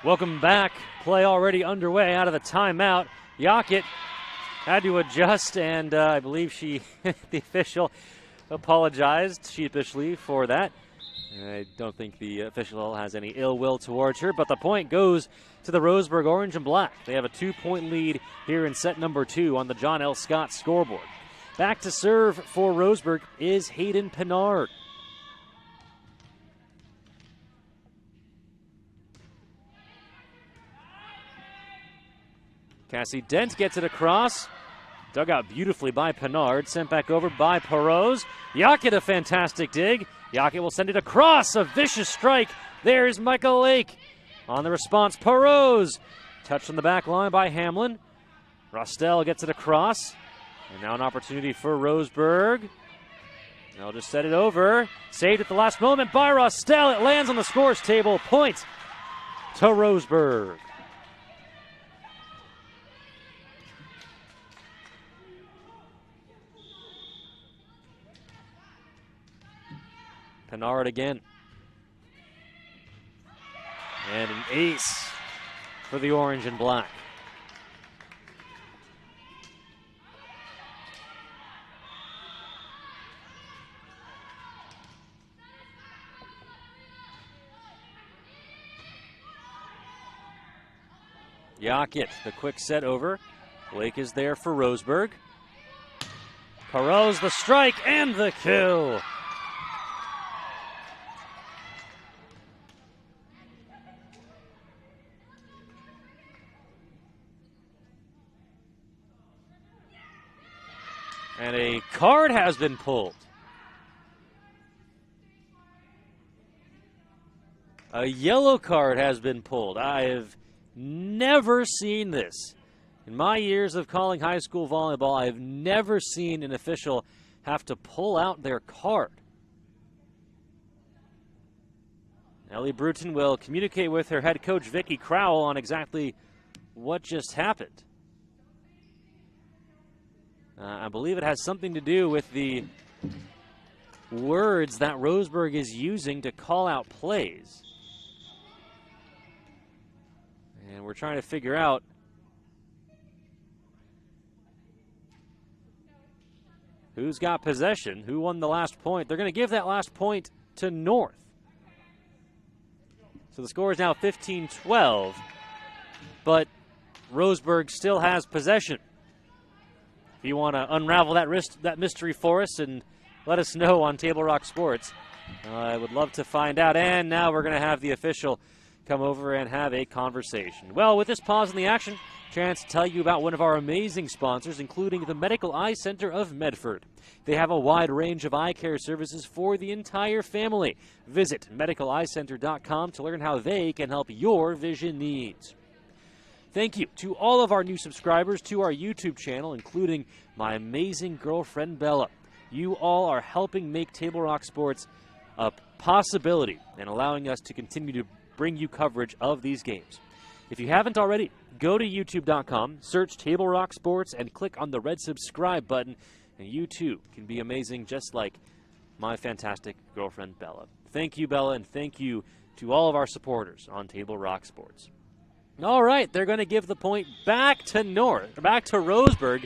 Welcome back. Play already underway out of the timeout. Yackett had to adjust, and I believe the official apologized sheepishly for that. I don't think the official has any ill will towards her, but the point goes to the Roseburg Orange and Black. They have a 2-point lead here in set number 2 on the John L. Scott scoreboard. Back to serve for Roseburg is Hayden Pinard. Cassie Dent gets it across. Dug out beautifully by Pinard. Sent back over by Perose. Yackett a fantastic dig. Yackett will send it across. A vicious strike. There's Michael Lake. On the response, Perose. Touched on the back line by Hamlin. Rostel gets it across. And now an opportunity for Roseburg. They'll just set it over. Saved at the last moment by Rostel. It lands on the scores table. Point to Roseburg. Pinard again. And an ace for the Orange and Black. Yackett, the quick set over. Blake is there for Roseburg. Perose, the strike and the kill. And a card has been pulled. A yellow card has been pulled. I have never seen this. In my years of calling high school volleyball, I have never seen an official have to pull out their card. Ellie Bruton will communicate with her head coach, Vicki Crowell, on exactly what just happened. I believe it has something to do with the words that Roseburg is using to call out plays. And we're trying to figure out who's got possession, who won the last point. They're going to give that last point to North. So the score is now 15-12, but Roseburg still has possession. If you want to unravel that mystery for us and let us know on Table Rock Sports, I would love to find out. And now we're going to have the official come over and have a conversation. Well, with this pause in the action, chance to tell you about one of our amazing sponsors, including the Medical Eye Center of Medford. They have a wide range of eye care services for the entire family. Visit medicaleyecenter.com to learn how they can help your vision needs. Thank you to all of our new subscribers to our YouTube channel, including my amazing girlfriend, Bella. You all are helping make Table Rock Sports a possibility and allowing us to continue to bring you coverage of these games. If you haven't already, go to youtube.com, search Table Rock Sports, and click on the red subscribe button, and you too can be amazing just like my fantastic girlfriend, Bella. Thank you, Bella, and thank you to all of our supporters on Table Rock Sports. All right, they're going to give the point back to Roseburg,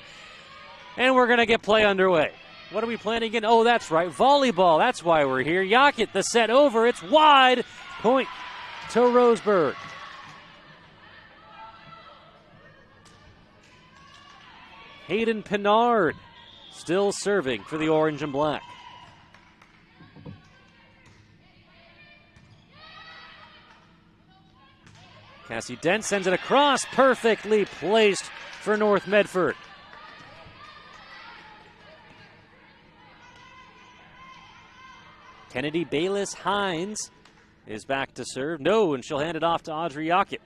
and we're going to get play underway. What are we playing again? Oh, that's right, volleyball. That's why we're here. Yackett, the set over. It's wide. Point to Roseburg. Hayden Pinard still serving for the Orange and Black. Cassie Dent sends it across, perfectly placed for North Medford. Kennedy Bayless-Hines is back to serve. No, and she'll hand it off to Audrey Yockett.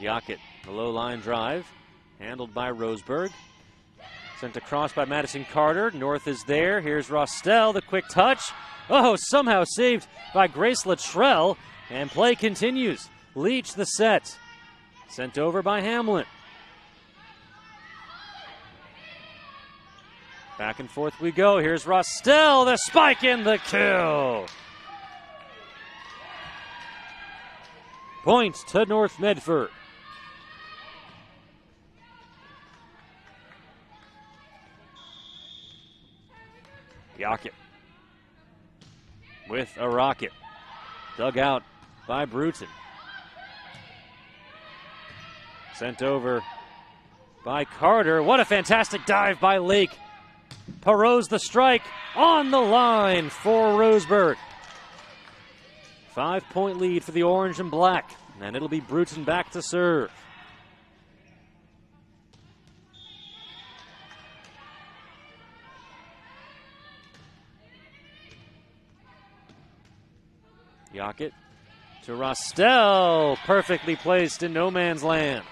Yockett, the low line drive, handled by Roseburg. Sent across by Madison Carter. North is there. Here's Rostel, the quick touch. Oh, somehow saved by Grace Luttrell. And play continues. Leach the set. Sent over by Hamlin. Back and forth we go. Here's Rostel, the spike and the kill. Point to North Medford. Yockett with a rocket. Dug out by Bruton. Sent over by Carter. What a fantastic dive by Lake. Perot's the strike on the line for Roseburg. 5-point lead for the orange and black. And it'll be Bruton back to serve. Yockett to Rostel. Perfectly placed in no man's land.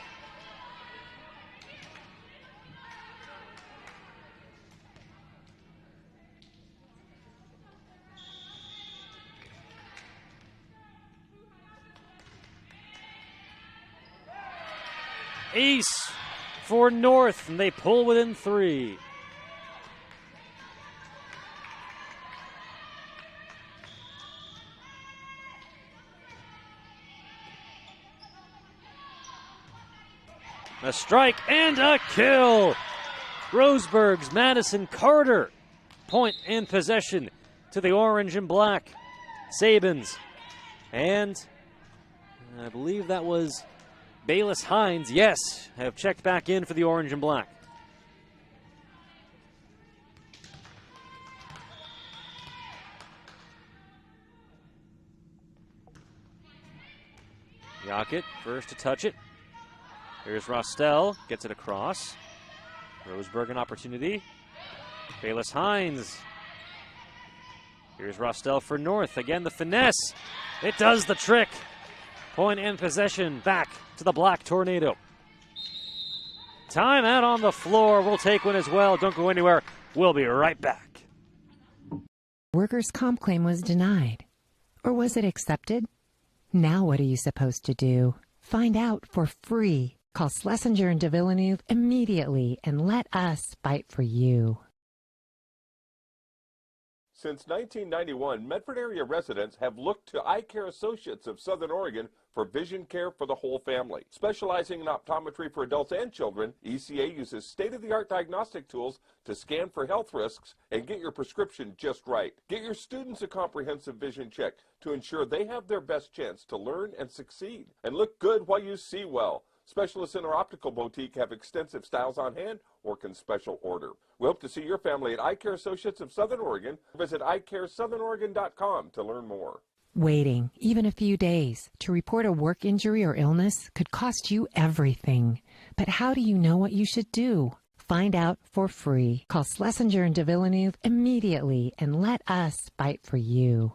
Ace for North, and they pull within 3. A strike and a kill. Roseburg's Madison Carter. Point and possession to the orange and black Sabins. And I believe that was Bayless-Hines, yes, have checked back in for the orange and black. Yockett first to touch it. Here's Rostel, gets it across. Roseburg an opportunity. Bayless-Hines. Here's Rostel for North. Again, the finesse. It does the trick. Point and possession back to the Black Tornado. Timeout on the floor. We'll take one as well. Don't go anywhere. We'll be right back. Workers' comp claim was denied. Or was it accepted? Now what are you supposed to do? Find out for free. Call Schlesinger and de Villeneuve immediately and let us fight for you. Since 1991, Medford area residents have looked to Eye Care Associates of Southern Oregon for vision care for the whole family. Specializing in optometry for adults and children, ECA uses state-of-the-art diagnostic tools to scan for health risks and get your prescription just right. Get your students a comprehensive vision check to ensure they have their best chance to learn and succeed. And look good while you see well. Specialists in our optical boutique have extensive styles on hand or can special order. We hope to see your family at Eye Care Associates of Southern Oregon. Visit eyecaresouthern.com to learn more. Waiting, even a few days, to report a work injury or illness could cost you everything. But how do you know what you should do? Find out for free. Call Schlesinger and de Villeneuve immediately and let us fight for you.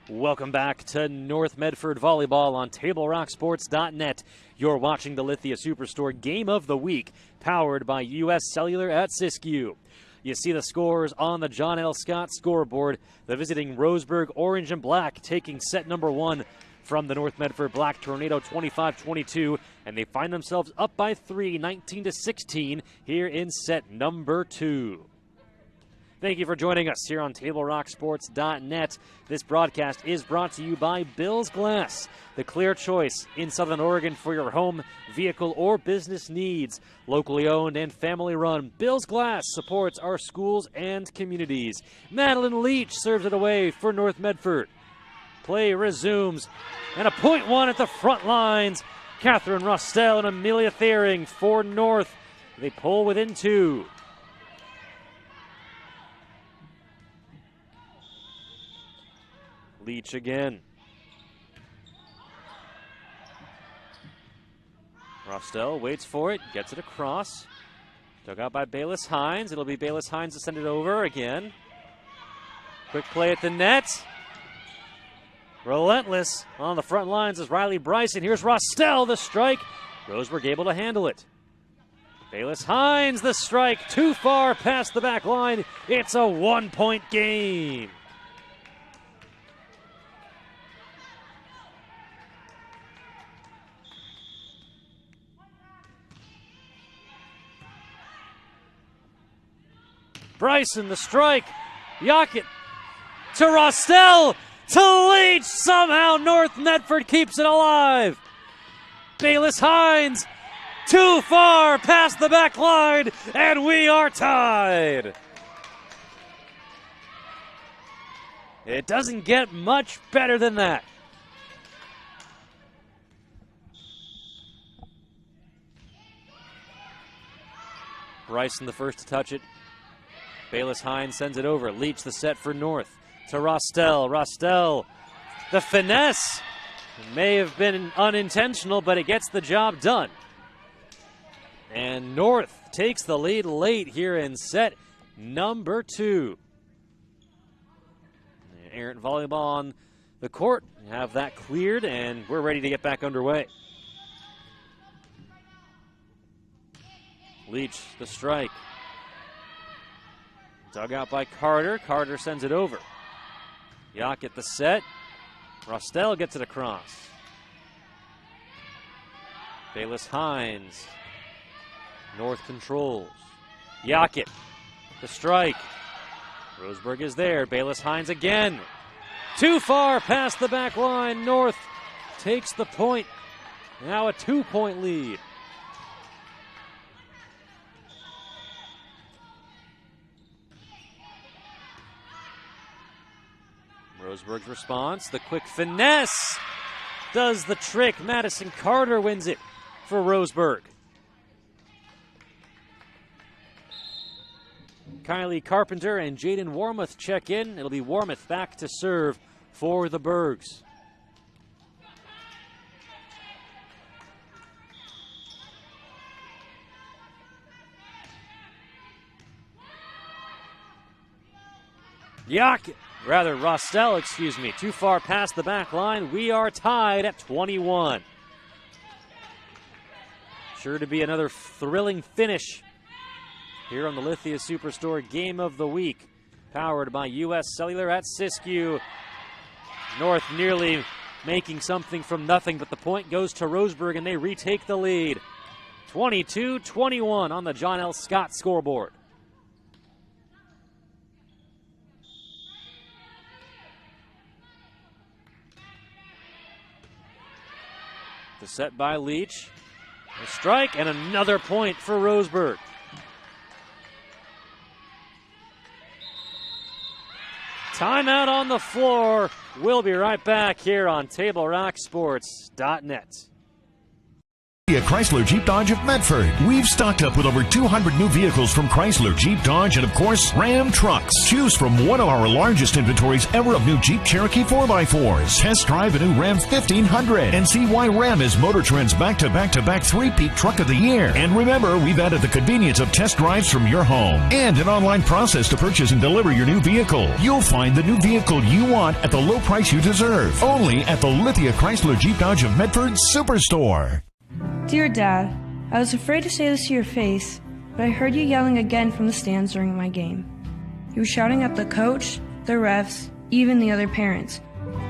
Welcome back to North Medford Volleyball on TableRockSports.net. You're watching the Lithia Superstore Game of the Week, powered by U.S. Cellular at Siskiyou. You see the scores on the John L. Scott scoreboard. The visiting Roseburg Orange and Black taking set number 1 from the North Medford Black Tornado 25-22, and they find themselves up by 3, 19-16 here in set number 2. Thank you for joining us here on TableRockSports.net. This broadcast is brought to you by Bill's Glass, the clear choice in Southern Oregon for your home, vehicle, or business needs. Locally owned and family run, Bill's Glass supports our schools and communities. Madeline Leach serves it away for North Medford. Play resumes, and a point 1 at the front lines. Catherine Rostel and Amelia Thiering for North. They pull within 2. Leach again. Rostel waits for it, gets it across. Dug out by Bayless Hines. It'll be Bayless Hines to send it over again. Quick play at the net. Relentless on the front lines is Riley Bryson. Here's Rostel, the strike. Roseburg able to handle it. Bayless Hines, the strike. Too far past the back line. It's a 1-point game. Bryson, the strike. Yockett to Rostel, to Leach. Somehow North Medford keeps it alive. Bayless Hines, too far past the back line, and we are tied. It doesn't get much better than that. Bryson the first to touch it. Bayless Hines sends it over. Leach the set for North to Rostel. Rostel, the finesse. It may have been unintentional, but it gets the job done. And North takes the lead late here in set number 2. Errant volleyball on the court. Have that cleared, and we're ready to get back underway. Leach the strike. Dug out by Carter. Carter sends it over. Yockett the set. Rostel gets it across. Bayless Hines. North controls. Yockett the strike. Roseburg is there. Bayless Hines again. Too far past the back line. North takes the point. Now a 2-point lead. Roseburg's response, the quick finesse does the trick. Madison Carter wins it for Roseburg. Kylie Carpenter and Jaden Warmoth check in. It'll be Warmoth back to serve for the Bergs. Rostel, too far past the back line. We are tied at 21. Sure to be another thrilling finish here on the Lithia Superstore Game of the Week, powered by U.S. Cellular at Siskiyou. North nearly making something from nothing, but the point goes to Roseburg, and they retake the lead. 22-21 on the John L. Scott scoreboard. The set by Leach. A strike and another point for Roseburg. Timeout on the floor. We'll be right back here on TableRockSports.net. Chrysler Jeep Dodge of Medford. We've stocked up with over 200 new vehicles from Chrysler, Jeep Dodge, and of course, Ram trucks. Choose from one of our largest inventories ever of new Jeep Cherokee 4x4s. Test drive a new Ram 1500 and see why Ram is Motor Trend's back-to-back-to-back three-peat truck of the year. And remember, we've added the convenience of test drives from your home and an online process to purchase and deliver your new vehicle. You'll find the new vehicle you want at the low price you deserve. Only at the Lithia Chrysler Jeep Dodge of Medford Superstore. Dear Dad, I was afraid to say this to your face, but I heard you yelling again from the stands during my game. You were shouting at the coach, the refs, even the other parents.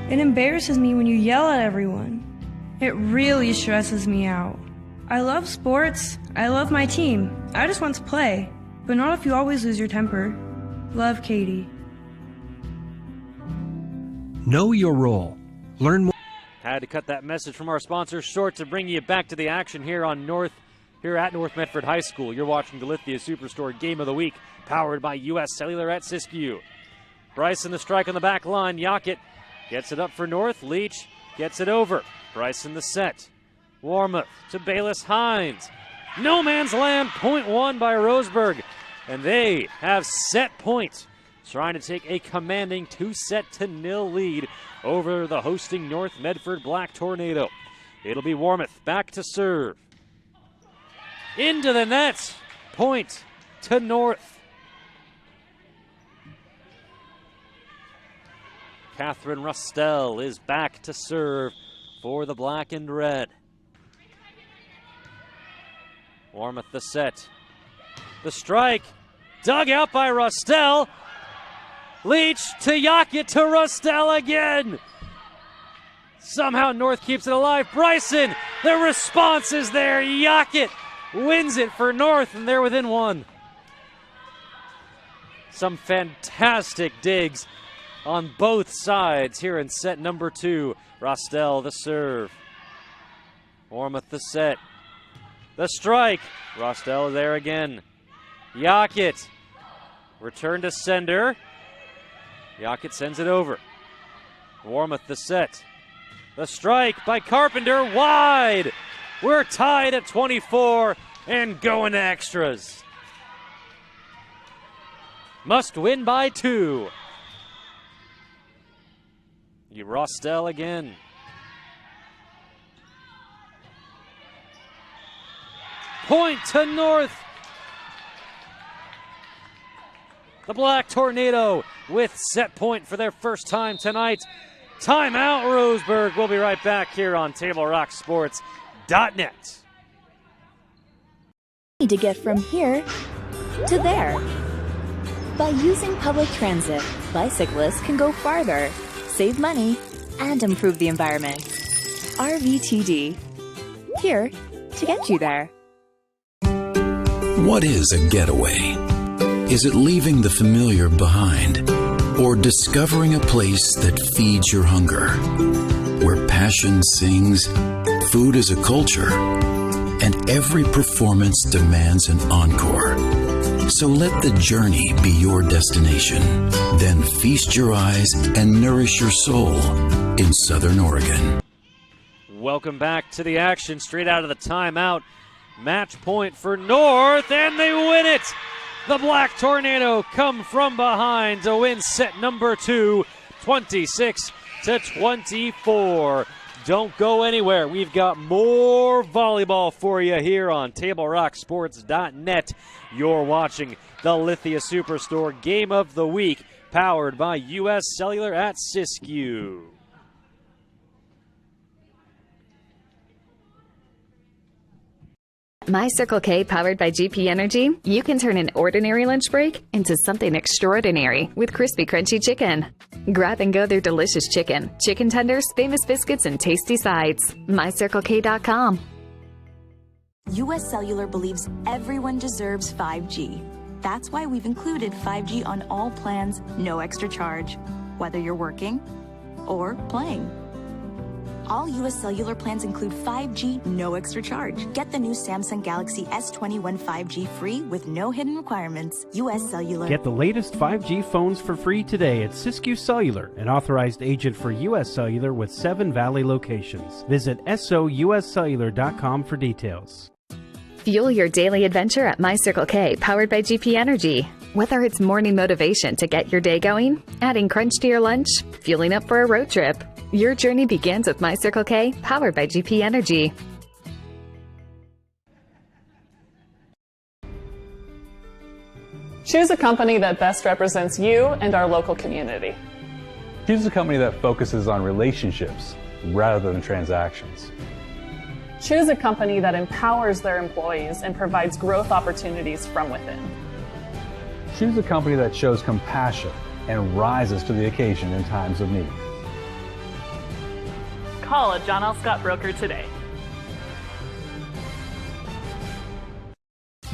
It embarrasses me when you yell at everyone. It really stresses me out. I love sports, I love my team, I just want to play, but not if you always lose your temper. Love, Katie. Know your role. Learn more. Had to cut that message from our sponsor short to bring you back to the action here at North Medford High School. You're watching the Lithia Superstore Game of the Week, powered by U.S. Cellular at Siskiyou. Bryson the strike on the back line. Yockett gets it up for North. Leach gets it over. Bryson the set. Warmoth to Bayless Hines. No man's land, point won by Roseburg. And they have set point. trying to take a commanding 2-0 lead over the hosting North Medford Black Tornado. It'll be Warmouth back to serve. Into the net. Point to North. Catherine Rustell is back to serve for the black and red. Warmouth the set. The strike. Dug out by Rustell. Leach to Yackett to Rustell again. Somehow North keeps it alive. Bryson, the response is there. Yackett wins it for North, and they're within one. Some fantastic digs on both sides here in set number 2. Rustell the serve. Warmouth the set. The strike. Rustell there again. Yackett. Return to sender. Yackett sends it over. Warmouth the set. The strike by Carpenter. Wide. We're tied at 24 and going to extras. Must win by 2. Rustell again. Point to North. The Black Tornado with set point for their first time tonight. Timeout, Roseburg. We'll be right back here on TableRockSports.net. Need to get from here to there. By using public transit, bicyclists can go farther, save money, and improve the environment. RVTD. Here to get you there. What is a getaway? Is it leaving the familiar behind? Or discovering a place that feeds your hunger? Where passion sings, food is a culture, and every performance demands an encore. So let the journey be your destination. Then feast your eyes and nourish your soul in Southern Oregon. Welcome back to the action. Straight out of the timeout. Match point for North, and they win it. The Black Tornado come from behind to win set number 2, 26-24. Don't go anywhere. We've got more volleyball for you here on TableRockSports.net. You're watching the Lithia Superstore Game of the Week, powered by U.S. Cellular at Siskiyou. My Circle K, powered by GP Energy, you can turn an ordinary lunch break into something extraordinary with crispy, crunchy chicken. Grab and go their delicious chicken, chicken tenders, famous biscuits, and tasty sides. MyCircleK.com. U.S. Cellular believes everyone deserves 5G. That's why we've included 5G on all plans, no extra charge, whether you're working or playing. All U.S. Cellular plans include 5G, no extra charge. Get the new Samsung Galaxy S21 5G free with no hidden requirements. U.S. Cellular. Get the latest 5G phones for free today at Siskiyou Cellular, an authorized agent for U.S. Cellular with 7 Valley locations. Visit souscellular.com for details. Fuel your daily adventure at My Circle K, powered by GP Energy. Whether it's morning motivation to get your day going, adding crunch to your lunch, fueling up for a road trip, your journey begins with My Circle K, powered by GP Energy. Choose a company that best represents you and our local community. Choose a company that focuses on relationships rather than transactions. Choose a company that empowers their employees and provides growth opportunities from within. Choose a company that shows compassion and rises to the occasion in times of need. Call a John L. Scott broker today.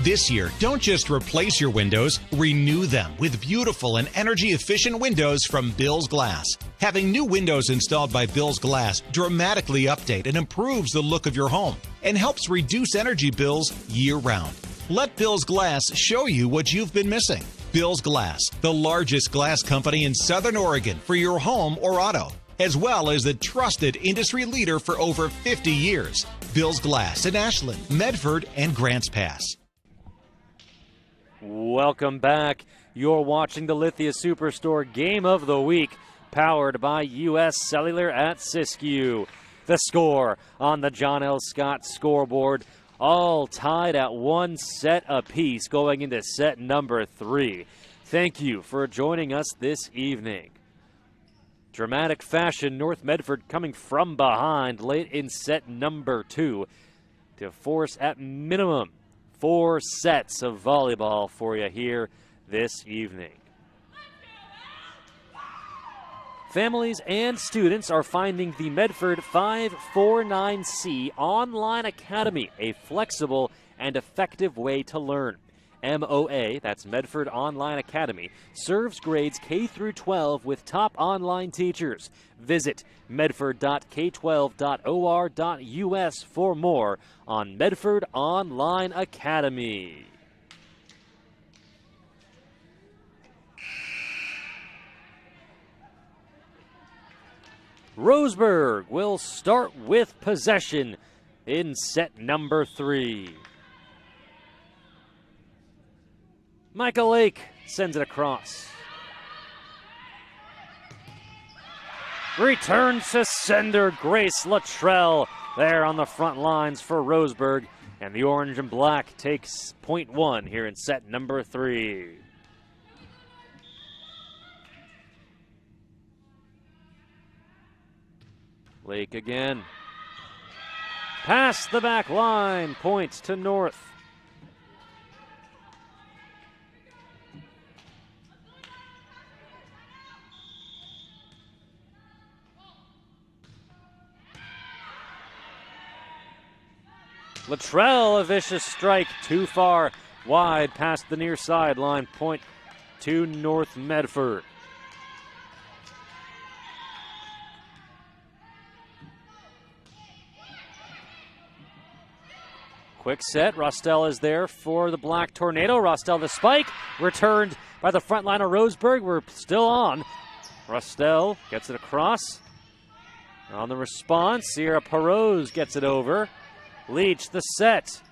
This year, don't just replace your windows, renew them with beautiful and energy-efficient windows from Bill's Glass. Having new windows installed by Bill's Glass dramatically update and improves the look of your home and helps reduce energy bills year-round. Let Bill's Glass show you what you've been missing. Bill's Glass, the largest glass company in Southern Oregon for your home or auto, as well as the trusted industry leader for over 50 years. Bill's Glass in Ashland, Medford, and Grants Pass. Welcome back. You're watching the Lithia Superstore Game of the Week, powered by U.S. Cellular at Siskiyou. The score on the John L. Scott scoreboard, all tied at 1 set apiece going into set number 3. Thank you for joining us this evening. Dramatic fashion, North Medford coming from behind late in set number 2 to force at minimum 4 sets of volleyball for you here this evening. Families and students are finding the Medford 549C Online Academy a flexible and effective way to learn. MOA, that's Medford Online Academy, serves grades K through 12 with top online teachers. Visit medford.k12.or.us for more on Medford Online Academy. Roseburg will start with possession in set number 3. Michael Lake sends it across. Return to sender Grace Luttrell there on the front lines for Roseburg. And the orange and black takes point 1 here in set number 3. Lake again. Past the back line, points to North. Luttrell, a vicious strike, too far, wide past the near sideline, point to North Medford. Quick set, Rostel is there for the Black Tornado. Rostel the spike, returned by the front line of Roseburg. We're still on. Rostel gets it across. On the response, Sierra Perose gets it over. Leach the set.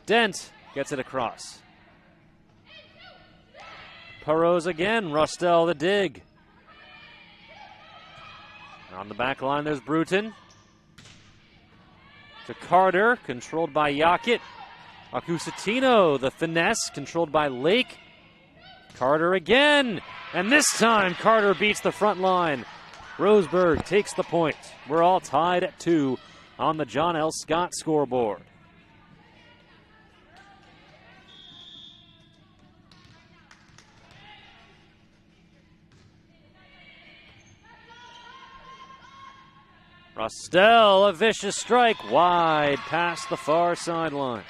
Dent gets it across. Perose again, Rostel the dig. On the back line, there's Bruton. To Carter, controlled by Yackett. Acusatino, the finesse, controlled by Lake. Carter again, and this time Carter beats the front line. Roseburg takes the point. We're all tied at 2 on the John L. Scott scoreboard. Rostel, a vicious strike, wide past the far sideline.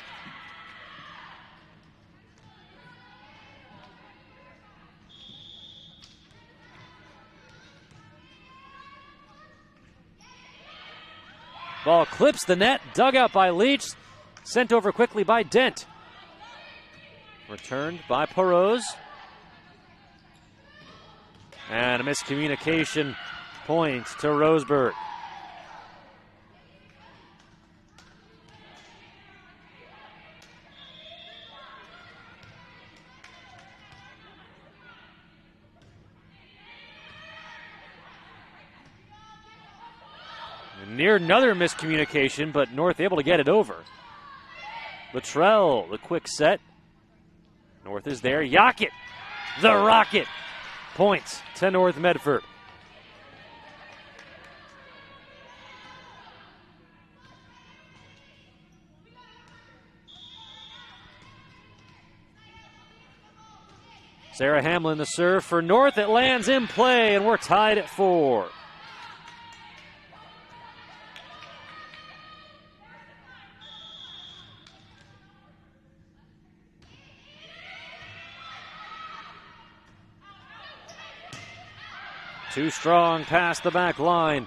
Ball clips the net, dug out by Leach, sent over quickly by Dent. Returned by Perose. And a miscommunication, point to Roseburg. Near another miscommunication, but North able to get it over. Luttrell, the quick set. North is there. Yackett, the rocket. Points to North Medford. Sarah Hamlin the serve for North. It lands in play, and we're tied at 4. Too strong past the back line.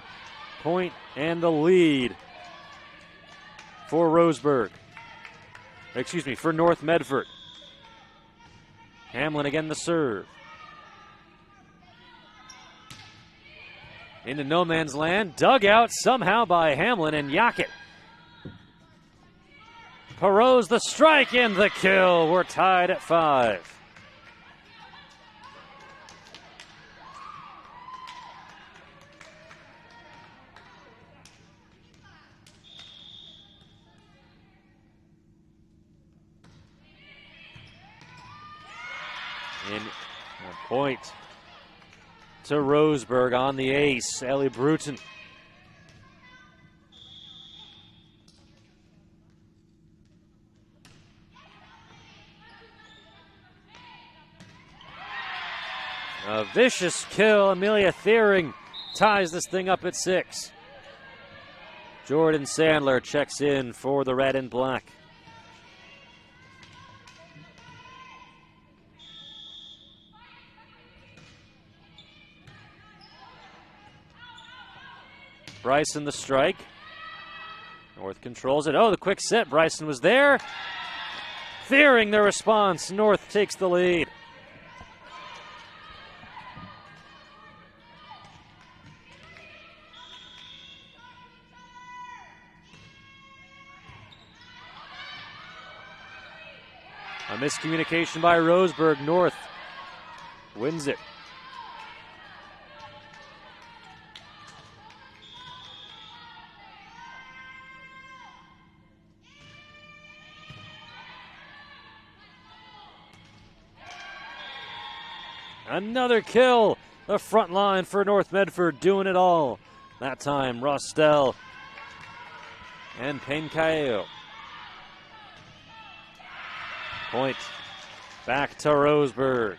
Point and the lead for Roseburg. Excuse me, for North Medford. Hamlin again the serve. Into no man's land. Dug out somehow by Hamlin and Yackett. Perose the strike and the kill. We're tied at 5. Point to Roseburg on the ace, Ellie Bruton. A vicious kill. Amelia Thiering ties this thing up at 6. Jordan Sandler checks in for the red and black. Bryson the strike. North controls it. Oh, the quick set. Bryson was there. Thiering the response. North takes the lead. A miscommunication by Roseburg. North wins it. Another kill. The front line for North Medford doing it all. That time, Rostel and Pencayo. Point back to Roseburg.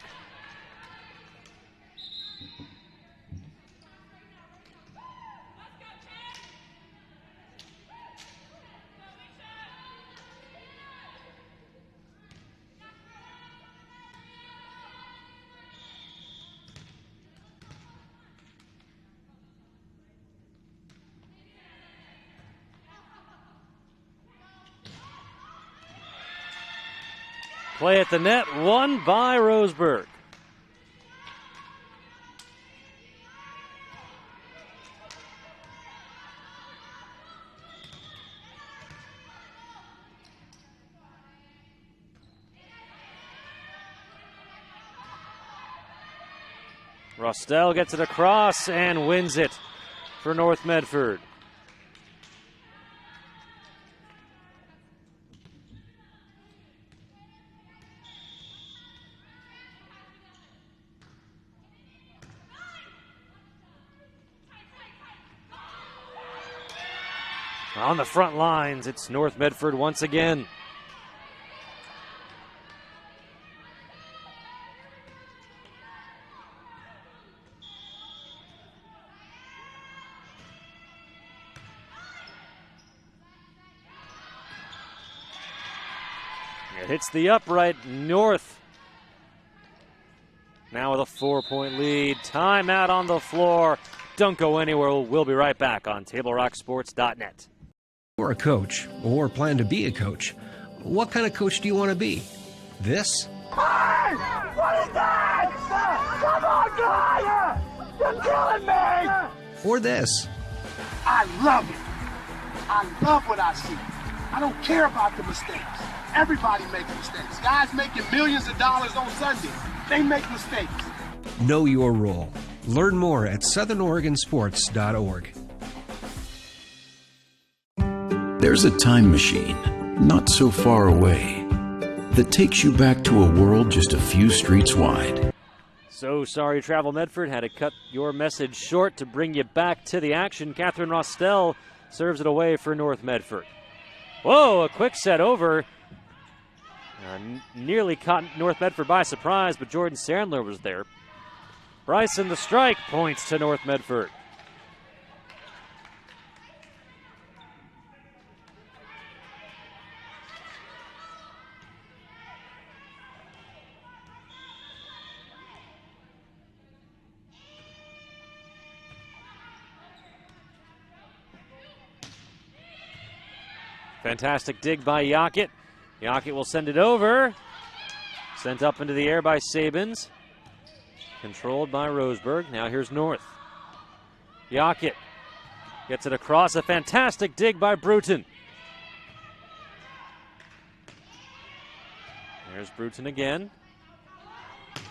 Play at the net, won by Roseburg. Rostel gets it across and wins it for North Medford. On the front lines, it's North Medford once again. It hits the upright. North now with a 4-point lead. Timeout on the floor. Don't go anywhere. We'll be right back on TableRockSports.net. You're a coach or plan to be a coach. What kind of coach do you want to be? This? Hey! What is that? Come on, Goliath! You're killing me! Or this? I love it. I love what I see. I don't care about the mistakes. Everybody makes mistakes. Guys making millions of dollars on Sunday, they make mistakes. Know your role. Learn more at southernoregonsports.org. There's a time machine, not so far away, that takes you back to a world just a few streets wide. So sorry, Travel Medford had to cut your message short to bring you back to the action. Catherine Rostel serves it away for North Medford. Whoa, a quick set over. Nearly caught North Medford by surprise, but Jordan Sandler was there. Bryson the strike, points to North Medford. Fantastic dig by Yackett. Yackett will send it over. Sent up into the air by Sabins. Controlled by Roseburg. Now here's North. Yackett gets it across. A fantastic dig by Bruton. There's Bruton again.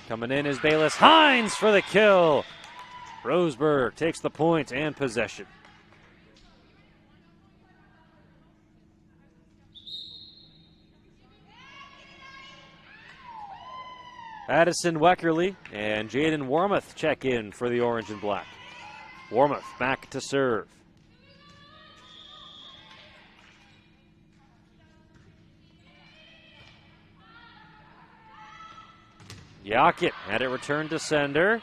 Coming in is Bayless Hines for the kill. Roseburg takes the point and possession. Addison Weckerly and Jaden Wormuth check in for the orange and black. Wormuth back to serve. Yackett had it returned to sender.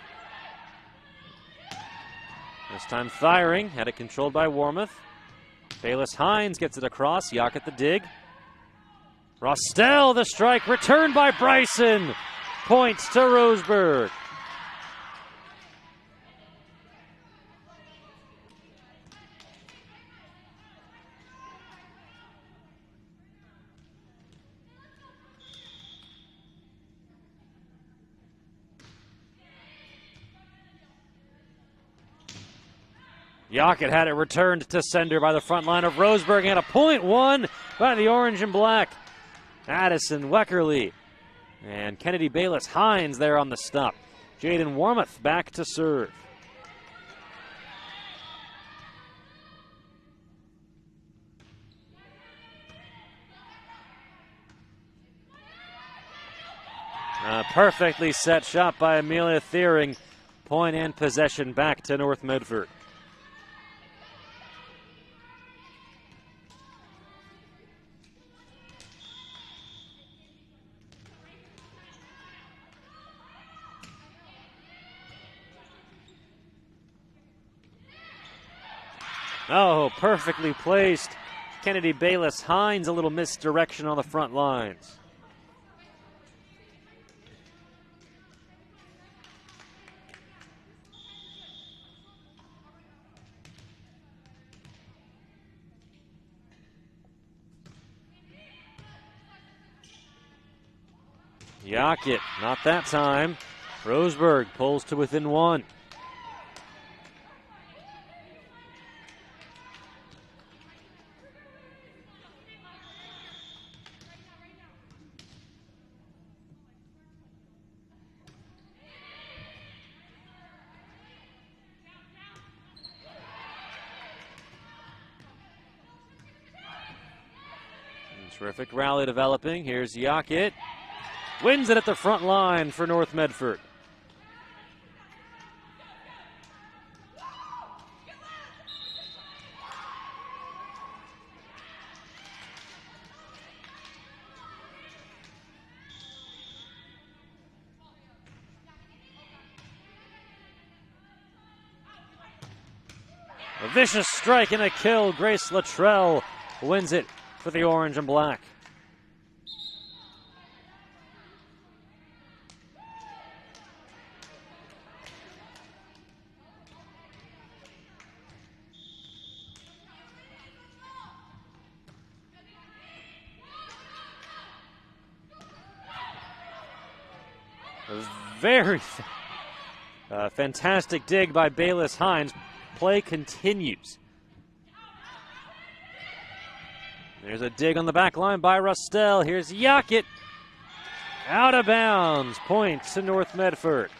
This time firing, had it controlled by Wormuth. Bayless Hines gets it across, Yackett the dig. Rostel the strike, returned by Bryson. Points to Roseburg. Yackett had it returned to sender by the front line of Roseburg, and a point won by the orange and black. Addison Weckerly and Kennedy Bayless Hines there on the stop. Jaden Wormuth back to serve. A perfectly set shot by Amelia Thiering. Point and possession back to North Medford. Oh, perfectly placed. Kennedy Bayless Hines, a little misdirection on the front lines. Yackett, not that time. Roseburg pulls to within one. Terrific rally developing. Here's Yackett. Wins it at the front line for North Medford. A vicious strike and a kill. Grace Luttrell wins it for the orange and black. A very fantastic dig by Bayless Hines. Play continues. There's a dig on the back line by Rostel. Here's Yackett. Out of bounds. Point to North Medford.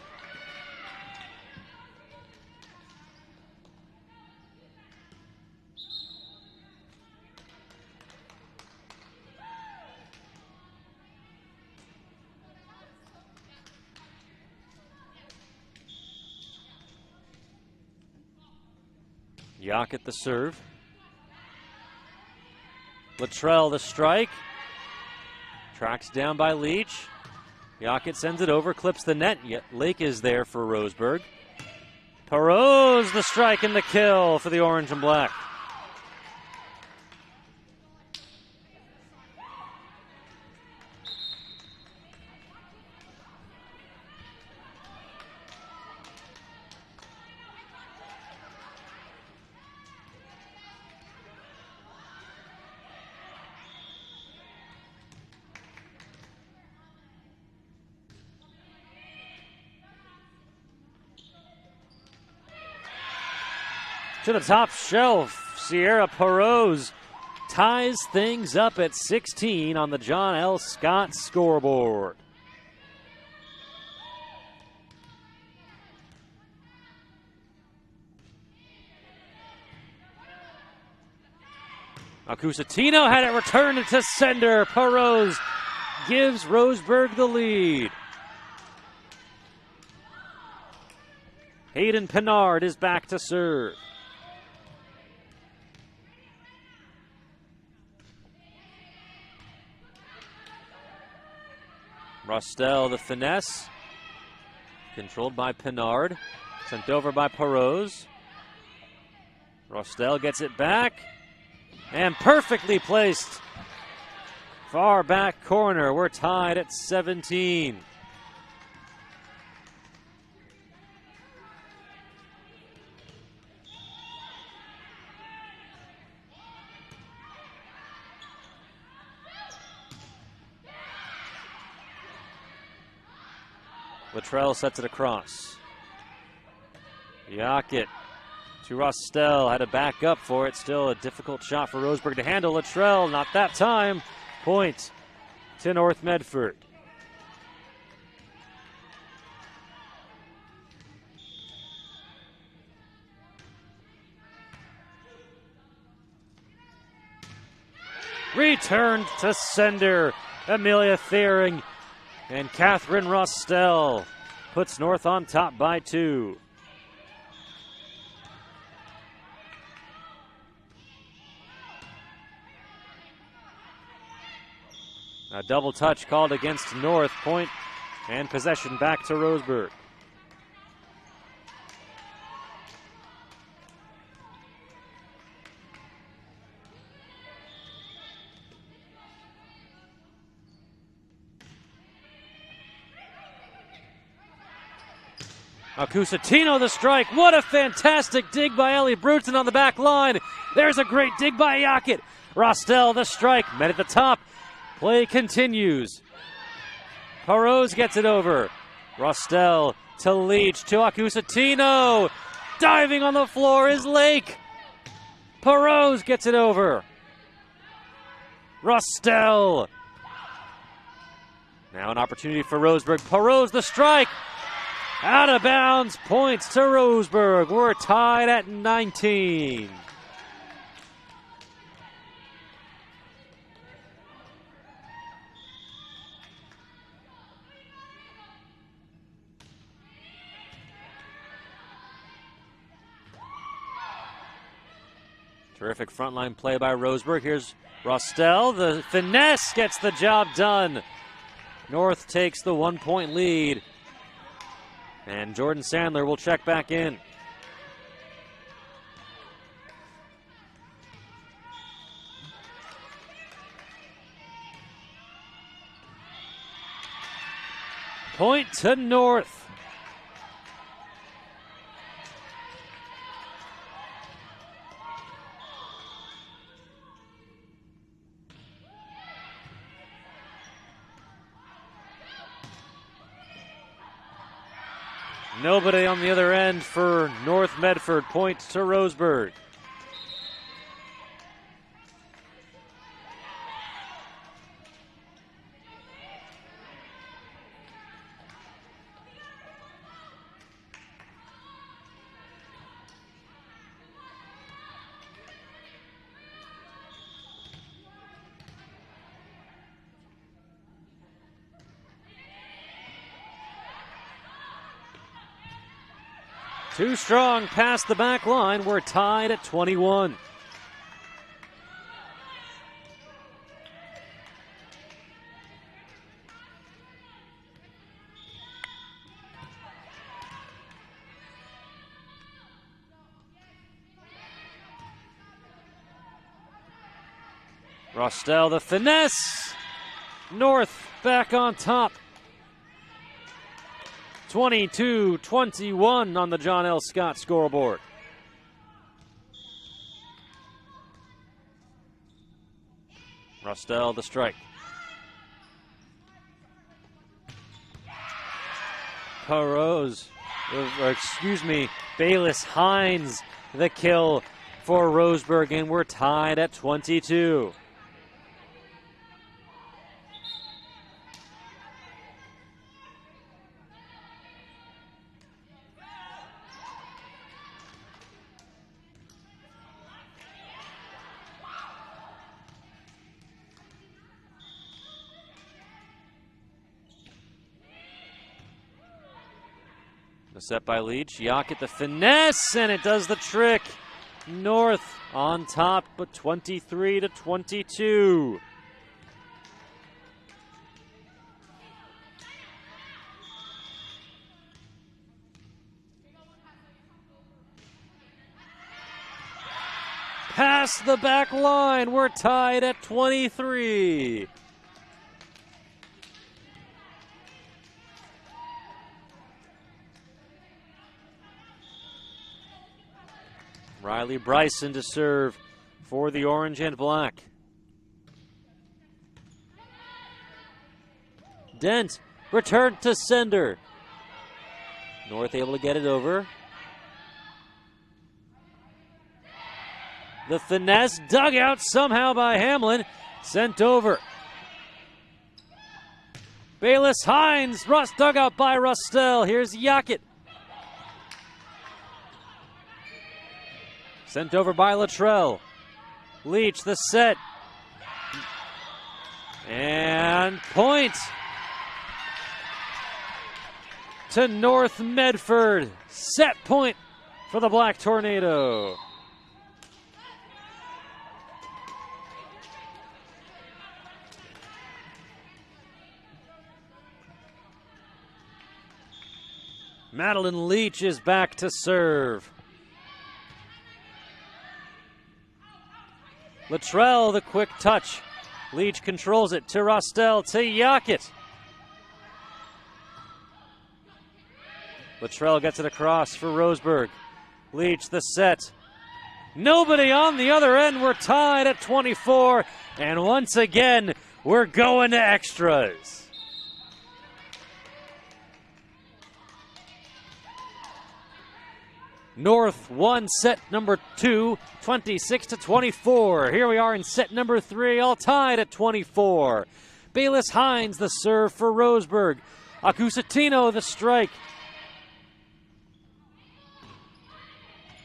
Yackett the serve. Luttrell the strike. Tracks down by Leach. Yackett sends it over, clips the net, yet Lake is there for Roseburg. Perot's the strike and the kill for the orange and black. To the top shelf, Sierra Perot's ties things up at 16 on the John L. Scott scoreboard. Acusatino had it returned to sender. Perot's gives Roseburg the lead. Hayden Pinard is back to serve. Rostel, the finesse. Controlled by Pinard. Sent over by Perose. Rostel gets it back. And perfectly placed. Far back corner. We're tied at 17. Luttrell sets it across. Yacket to Rostel. Had to back up for it. Still a difficult shot for Roseburg to handle. Luttrell, not that time. Point to North Medford. Returned to sender. Amelia Thiering and Catherine Rostel puts North on top by 2. A double touch called against North. Point and possession back to Roseburg. Acusatino the strike. What a fantastic dig by Ellie Bruton on the back line. There's a great dig by Yacket. Rostel the strike. Met at the top. Play continues. Perose gets it over. Rostel to Leach to Acusatino. Diving on the floor is Lake. Perose gets it over. Rostel. Now an opportunity for Roseburg. Perose the strike. Out of bounds, points to Roseburg. We're tied at 19. Terrific frontline play by Roseburg. Here's Rostel. The finesse gets the job done. North takes the 1-point lead. And Jordan Sandler will check back in. Point to North. Nobody on the other end for North Medford. Point to Roseburg. Too strong past the back line. We're tied at 21. Rostel the finesse. North back on top. 22-21 on the John L. Scott scoreboard. Rostel the strike. Perose, Bayless Hines the kill for Roseburg, and we're tied at 22. The set by Leach. Yacket the finesse, and it does the trick. North on top, but 23-22. Past the back line, we're tied at 23. Riley Bryson to serve for the orange and black. Dent, return to sender. North able to get it over. The finesse dug out somehow by Hamlin. Sent over. Bayless Hines, dug out by Rustell. Here's Yacket. Sent over by Luttrell. Leach, the set. And point to North Medford. Set point for the Black Tornado. Madeline Leach is back to serve. Luttrell, the quick touch. Leach controls it to Rostell, to Yacket. Luttrell gets it across for Roseburg. Leach, the set. Nobody on the other end. We're tied at 24. And once again, we're going to extras. North won set number 2, 26-24. Here we are in set number 3, all tied at 24. Bayless Hines the serve for Roseburg. Acusatino the strike.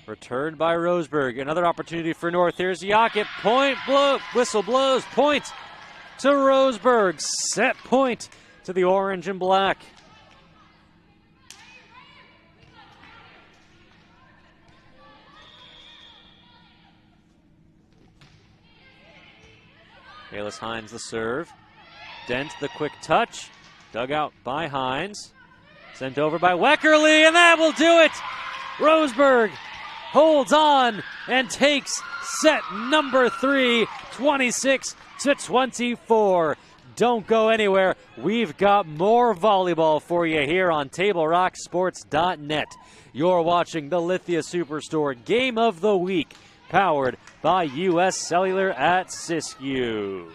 Returned by Roseburg. Another opportunity for North. Here's Yacket. Point, whistle blows. Point to Roseburg. Set point to the orange and black. Bayless Hines the serve. Dent the quick touch. Dug out by Hines. Sent over by Weckerly, and that will do it! Roseburg holds on and takes set number 3, 26-24. Don't go anywhere. We've got more volleyball for you here on TableRockSports.net. You're watching the Lithia Superstore Game of the Week, powered by U.S. Cellular at Siskiyou.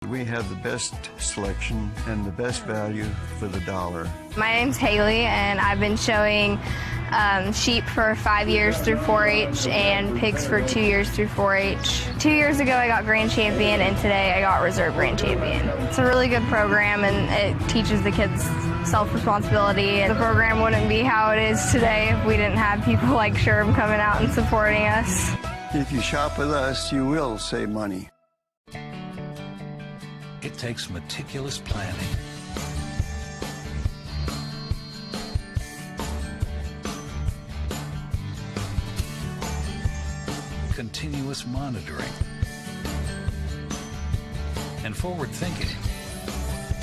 We have the best selection and the best value for the dollar. My name's Haley, and I've been showing sheep for 5 years through 4-H and pigs for 2 years through 4-H. 2 years ago I got grand champion, and today I got reserve grand champion. It's a really good program, and it teaches the kids self-responsibility. The program wouldn't be how it is today if we didn't have people like Sherm coming out and supporting us. If you shop with us, you will save money. It takes meticulous planning, continuous monitoring, and forward thinking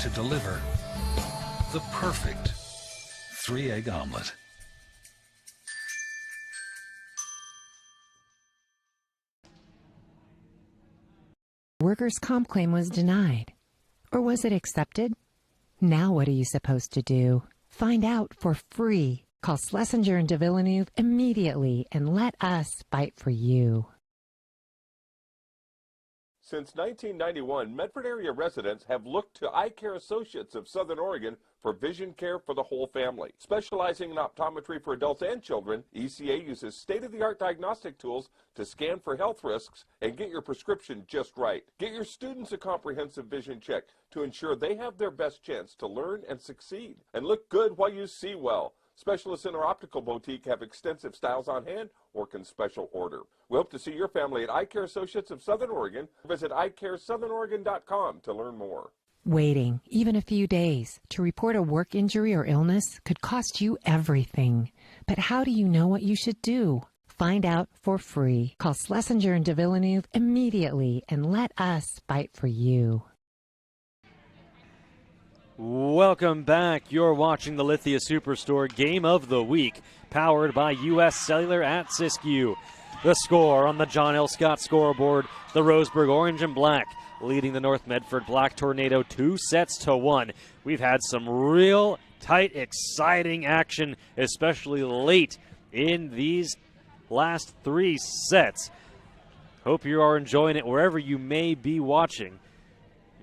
to deliver the perfect 3-egg omelet. Workers' comp claim was denied. Or was it accepted? Now what are you supposed to do? Find out for free. Call Schlesinger and de Villeneuve immediately and let us fight for you. Since 1991, Medford area residents have looked to Eye Care Associates of Southern Oregon for vision care for the whole family. Specializing in optometry for adults and children, ECA uses state-of-the-art diagnostic tools to scan for health risks and get your prescription just right. Get your students a comprehensive vision check to ensure they have their best chance to learn and succeed. And look good while you see well. Specialists in our optical boutique have extensive styles on hand or can special order. We hope to see your family at Eye Care Associates of Southern Oregon. Visit eyecaresouthern.oregon.com to learn more. Waiting, even a few days, to report a work injury or illness could cost you everything. But how do you know what you should do? Find out for free. Call Schlesinger and DeVilleneuve immediately and let us fight for you. Welcome back. You're watching the Lithia Superstore Game of the Week, powered by U.S. Cellular at Siskiyou. The score on the John L. Scott scoreboard, the Roseburg Orange and Black leading the North Medford Black Tornado 2-1. We've had some real tight, exciting action, especially late in these last 3 sets. Hope you are enjoying it wherever you may be watching.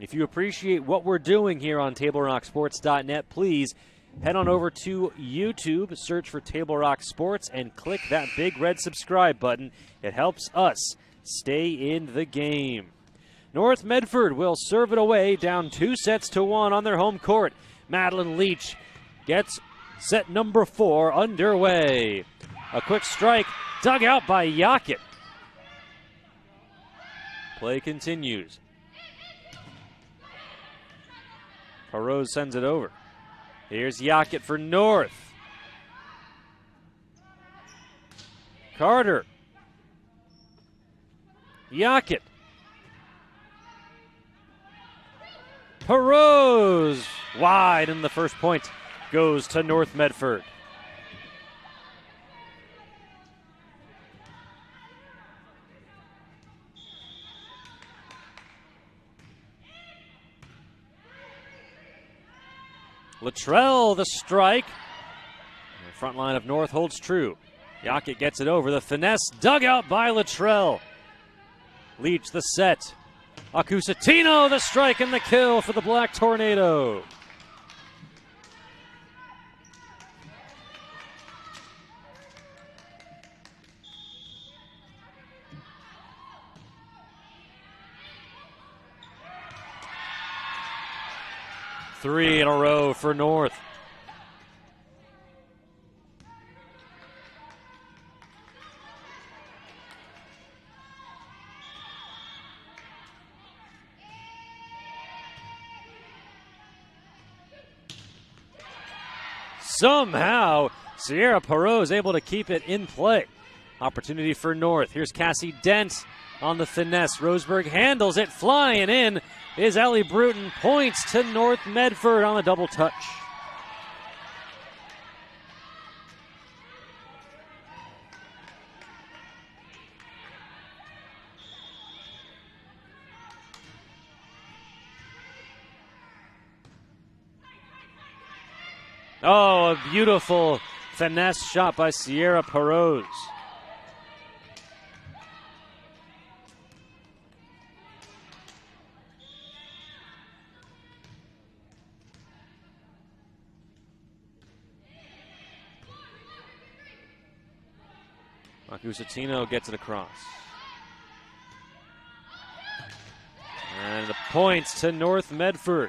If you appreciate what we're doing here on TableRockSports.net, please head on over to YouTube, search for Table Rock Sports, and click that big red subscribe button. It helps us stay in the game. North Medford will serve it away, down 2-1 on their home court. Madeline Leach gets set number 4 underway. A quick strike, dug out by Yackett. Play continues. Rose sends it over. Here's Yackett for North. Carter. Yackett. Perose. Wide, and the first point goes to North Medford. Luttrell, the strike. The front line of North holds true. Yackett gets it over. The finesse dug out by Luttrell. Leach the set. Accusatino the strike and the kill for the Black Tornado. Three in a row for North. Somehow, Sierra Perot is able to keep it in play. Opportunity for North. Here's Cassie Dent on the finesse. Roseburg handles it, flying in is Ellie Bruton. Points to North Medford on the double touch. Oh, a beautiful finesse shot by Sierra Perose. Accusatino gets it across. And the points to North Medford.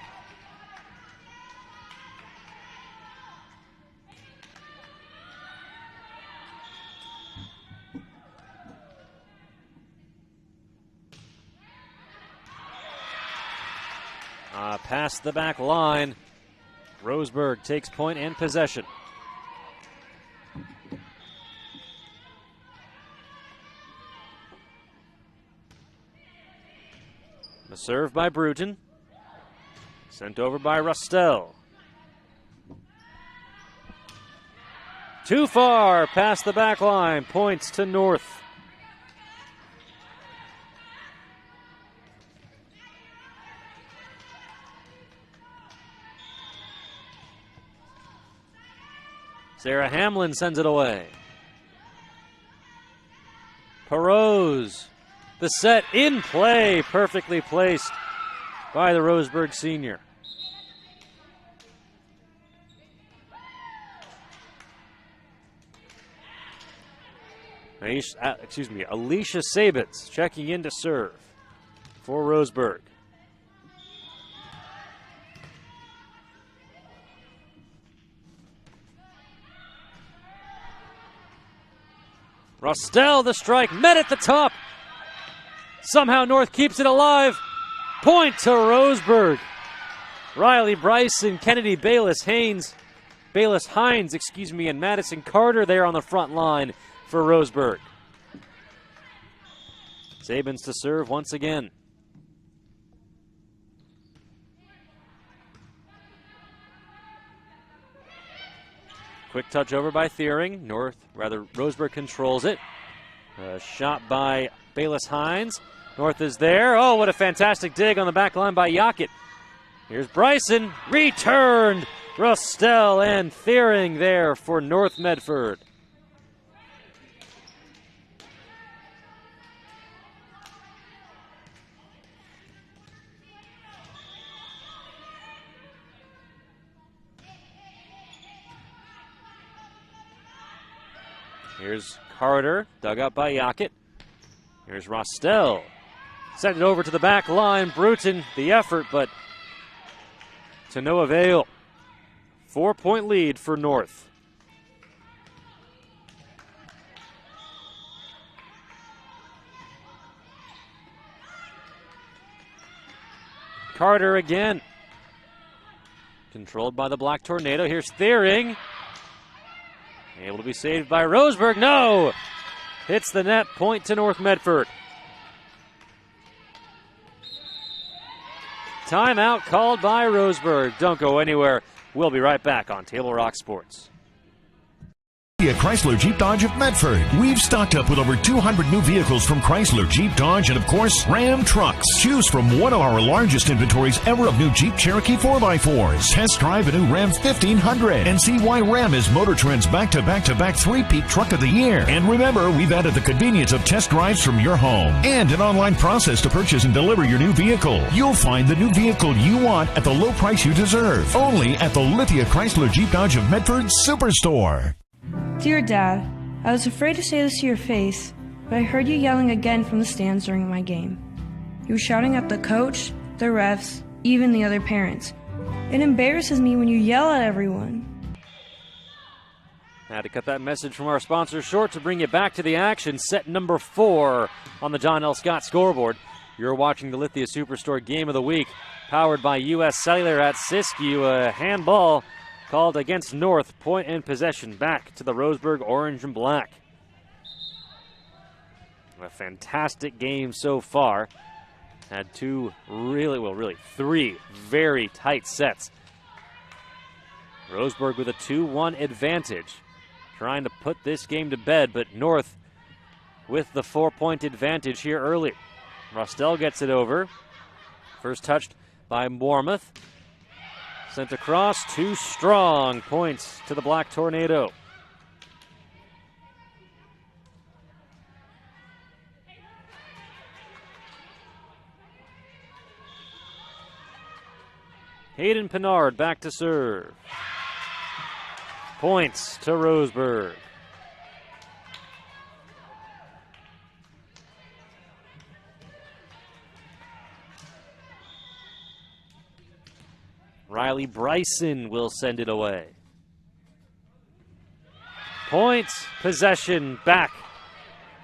Past the back line. Roseburg takes point and possession. The serve by Bruton. Sent over by Rustel. Too far past the back line. Points to North. Sarah Hamlin sends it away. Perose. The set in play, perfectly placed by the Roseburg senior. Alicia Sabitz checking in to serve for Roseburg. Rostel, the strike, met at the top. Somehow North keeps it alive. Point to Roseburg. Riley Bryson, Kennedy Bayless-Hines, and Madison Carter there on the front line for Roseburg. Sabins to serve once again. Quick touch over by Thiering. Roseburg controls it. A shot by Bayless-Hines. North is there. Oh, what a fantastic dig on the back line by Yackett. Here's Bryson. Returned. Rostel and Thiering there for North Medford. Here's Carter, dug up by Yackett. Here's Rostel. Sent it over to the back line. Bruton, the effort, but to no avail. 4-point lead for North. Carter again. Controlled by the Black Tornado. Here's Thiering. Able to be saved by Roseburg. No! Hits the net. Point to North Medford. Timeout called by Roseburg. Don't go anywhere. We'll be right back on Table Rock Sports. Chrysler Jeep Dodge of Medford. We've stocked up with over 200 new vehicles from Chrysler, Jeep, Dodge, and of course, Ram trucks. Choose from one of our largest inventories ever of new Jeep Cherokee 4x4s. Test drive a new Ram 1500 and see why Ram is Motor Trend's back-to-back-to-back three-peat truck of the year. And remember, we've added the convenience of test drives from your home and an online process to purchase and deliver your new vehicle. You'll find the new vehicle you want at the low price you deserve. Only at the Lithia Chrysler Jeep Dodge of Medford Superstore. Dear Dad, I was afraid to say this to your face, but I heard you yelling again from the stands during my game. You were shouting at the coach, the refs, even the other parents. It embarrasses me when you yell at everyone. Had to cut that message from our sponsor short to bring you back to the action. Set number 4 on the John L. Scott scoreboard. You're watching the Lithia Superstore Game of the Week, powered by U.S. Cellular at Siskiyou. A handball called against North. Point and possession back to the Roseburg Orange and Black. A fantastic game so far. Had three very tight sets. Roseburg with a 2-1 advantage. Trying to put this game to bed, but North with the 4-point advantage here early. Rostel gets it over. First touched by Warmouth. Sent across, too strong. Points to the Black Tornado. Hayden Pinard back to serve. Points to Roseburg. Riley Bryson will send it away. Points, possession, back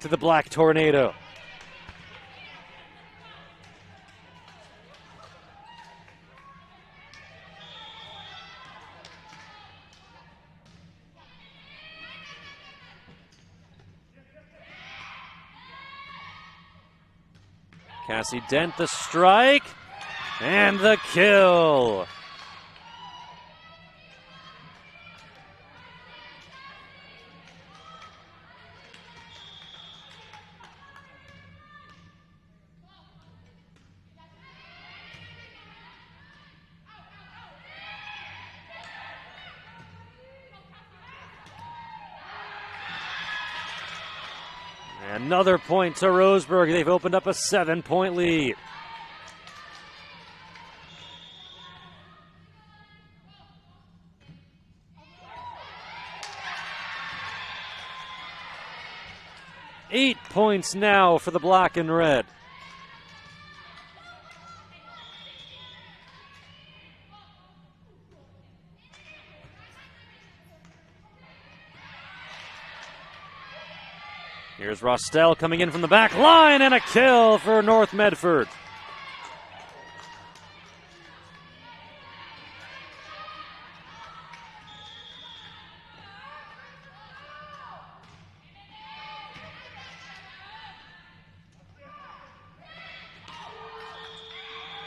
to the Black Tornado. Cassie Dent the strike and the kill. Another point to Roseburg. They've opened up a 7-point lead. Eight points now for the Black and Red. Here's Rostel coming in from the back line, and a kill for North Medford.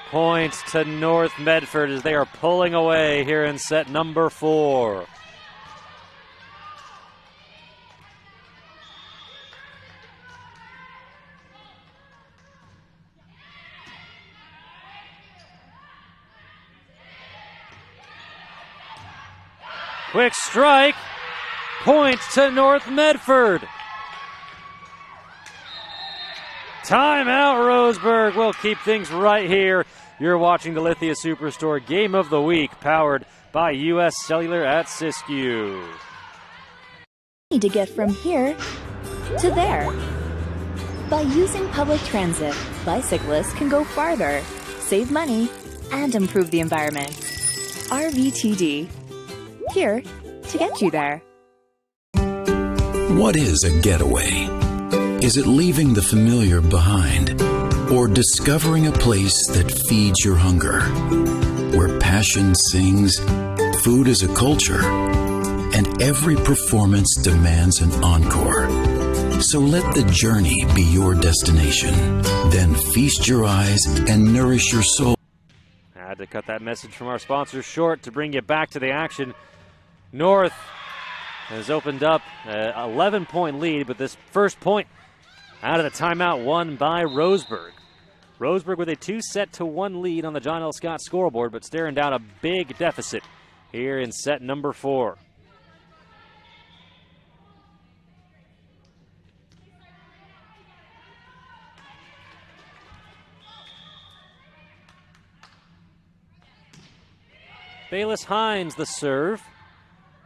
Points to North Medford as they are pulling away here in set number 4. Quick strike. Point to North Medford. Timeout, Roseburg. We'll keep things right here. You're watching the Lithia Superstore Game of the Week, powered by U.S. Cellular at Siskiyou. Need to get from here to there. By using public transit, bicyclists can go farther, save money, and improve the environment. RVTD. Here to get you there. What is a getaway? Is it leaving the familiar behind? Or discovering a place that feeds your hunger? Where passion sings, food is a culture, and every performance demands an encore. So let the journey be your destination. Then feast your eyes and nourish your soul. I had to cut that message from our sponsors short to bring you back to the action. North has opened up an 11-point lead, but this first point out of the timeout won by Roseburg. Roseburg with a 2-1 lead on the John L. Scott scoreboard, but staring down a big deficit here in set number 4. Bayless Hines the serve.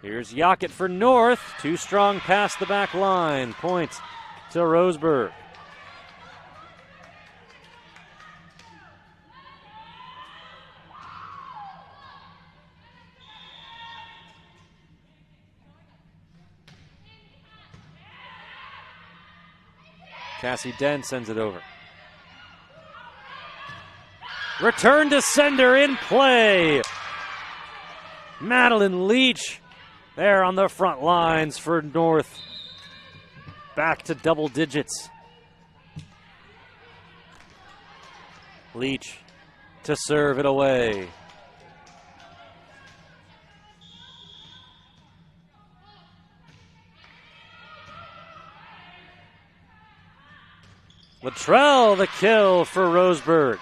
Here's Yackett for North. Too strong past the back line. Point to Roseburg. Cassie Dent sends it over. Return to sender in play. Madeline Leach there on the front lines for North. Back to double digits. Leach to serve it away. Luttrell the kill for Roseburg.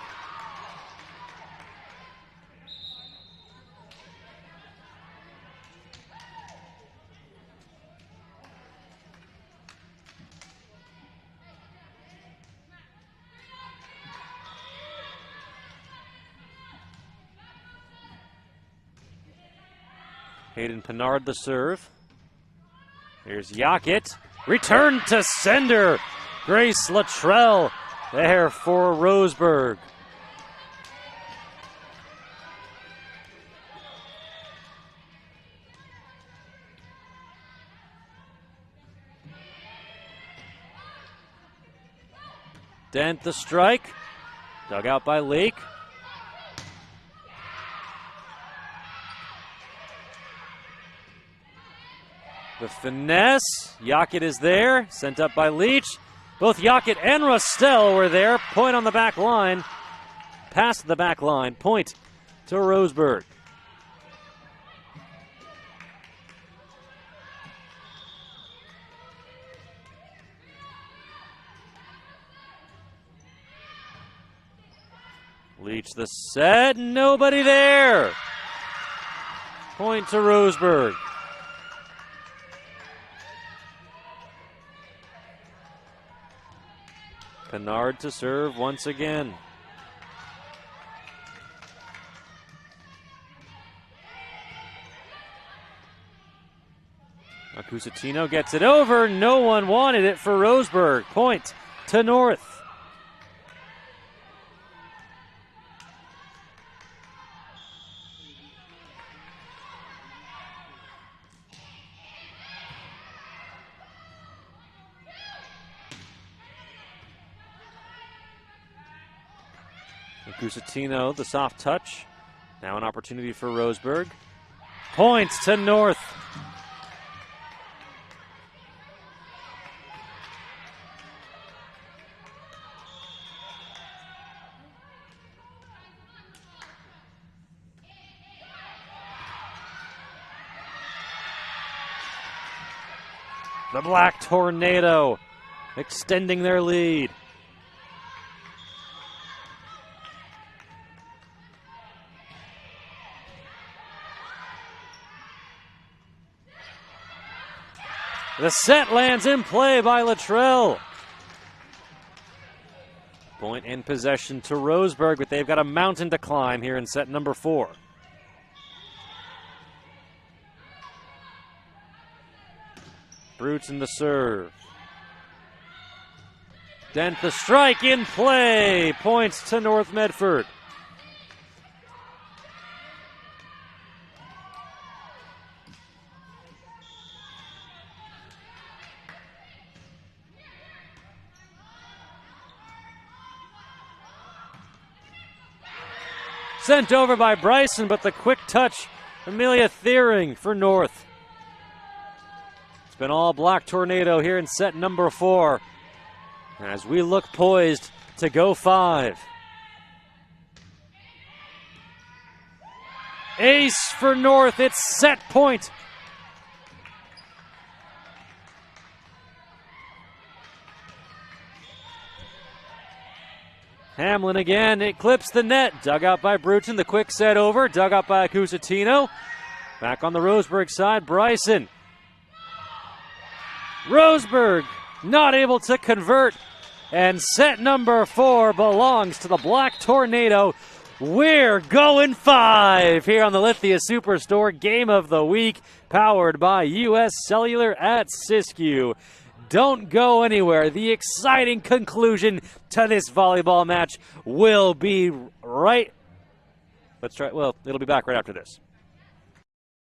Hayden Pinard the serve. Here's Yackett. Return to sender. Grace Luttrell there for Roseburg. Dent the strike. Dug out by Lake. The finesse. Yackett is there. Sent up by Leach. Both Yackett and Rostel were there. Point on the back line. Past the back line. Point to Roseburg. Leach the set. Nobody there. Point to Roseburg. Pinard to serve once again. Accusatino gets it over. No one wanted it for Roseburg. Point to North. Gusatino, the soft touch. Now an opportunity for Roseburg. Points to North. The Black Tornado extending their lead. The set lands in play by Luttrell. Point and possession to Roseburg, but they've got a mountain to climb here in set number 4. Bruton the serve. Dent the strike in play. Points to North Medford. Sent over by Bryson, but the quick touch, Amelia Thiering for North. It's been all Black Tornado here in set number 4 as we look poised to go 5. Ace for North, it's set point. Hamlin again, it clips the net. Dug out by Bruton, the quick set over. Dug out by Cusatino. Back on the Roseburg side, Bryson. Roseburg not able to convert. And set number 4 belongs to the Black Tornado. We're going 5 here on the Lithia Superstore Game of the Week, powered by U.S. Cellular at Siskiyou. Don't go anywhere. The exciting conclusion to this volleyball match will be right. Let's try. Well, it'll be back right after this.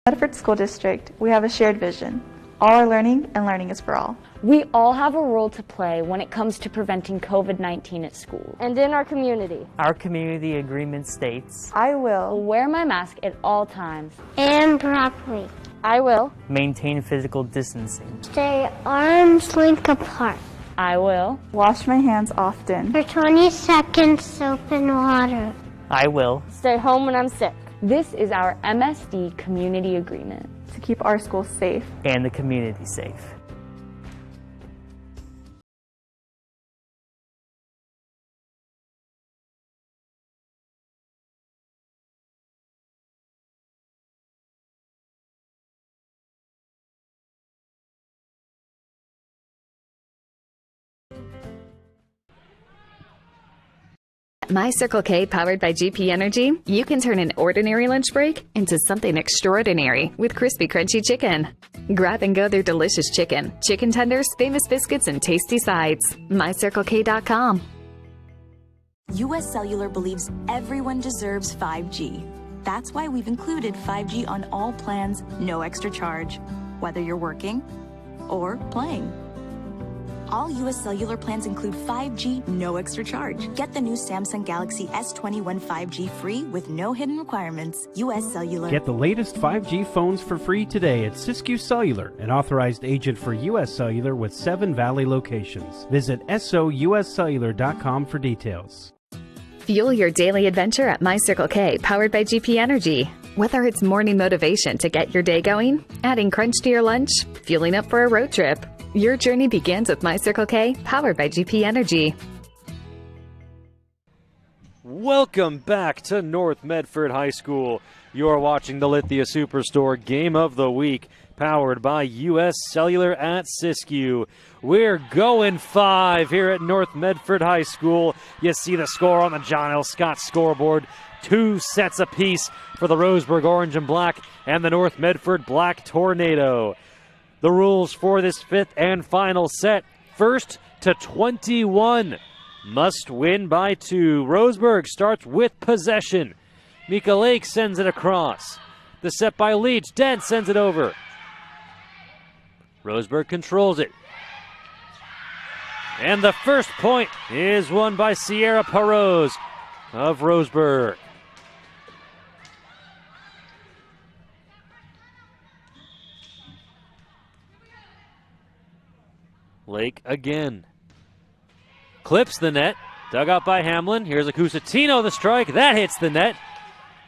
Medford School District, we have a shared vision. All are learning, and learning is for all. We all have a role to play when it comes to preventing COVID-19 at school and in our community. Our community agreement states, I will wear my mask at all times and properly. I will maintain physical distancing, stay arms length apart. I will wash my hands often for 20 seconds soap and water. I will stay home when I'm sick. This is our MSD community agreement to keep our schools safe and the community safe. At My Circle K, powered by GP Energy, you can turn an ordinary lunch break into something extraordinary with crispy, crunchy chicken. Grab and go their delicious chicken, chicken tenders, famous biscuits, and tasty sides. MyCircleK.com. U.S. Cellular believes everyone deserves 5G. That's why we've included 5G on all plans, no extra charge, whether you're working or playing. All U.S. Cellular plans include 5G, no extra charge. Get the new Samsung Galaxy S21 5G free with no hidden requirements. U.S. Cellular. Get the latest 5G phones for free today at Siskiyou Cellular, an authorized agent for U.S. Cellular with 7 Valley locations. Visit souscellular.com for details. Fuel your daily adventure at My Circle K, powered by GP Energy. Whether it's morning motivation to get your day going, adding crunch to your lunch, fueling up for a road trip, your journey begins with My Circle K, powered by GP Energy. Welcome back to North Medford High School. You're watching the Lithia Superstore Game of the Week, powered by U.S. Cellular at Siskiyou. We're going 5 here at North Medford High School. You see the score on the John L. Scott scoreboard. 2 sets apiece for the Roseburg Orange and Black and the North Medford Black Tornado. The rules for this 5th and final set: 1st to 21. Must win by 2. Roseburg starts with possession. Mika Lake sends it across. The set by Leach. Dent sends it over. Roseburg controls it. And the first point is won by Sierra Perose. of Roseburg. Lake again. Clips the net. Dug out by Hamlin. Here's Acusatino, the strike. That hits the net.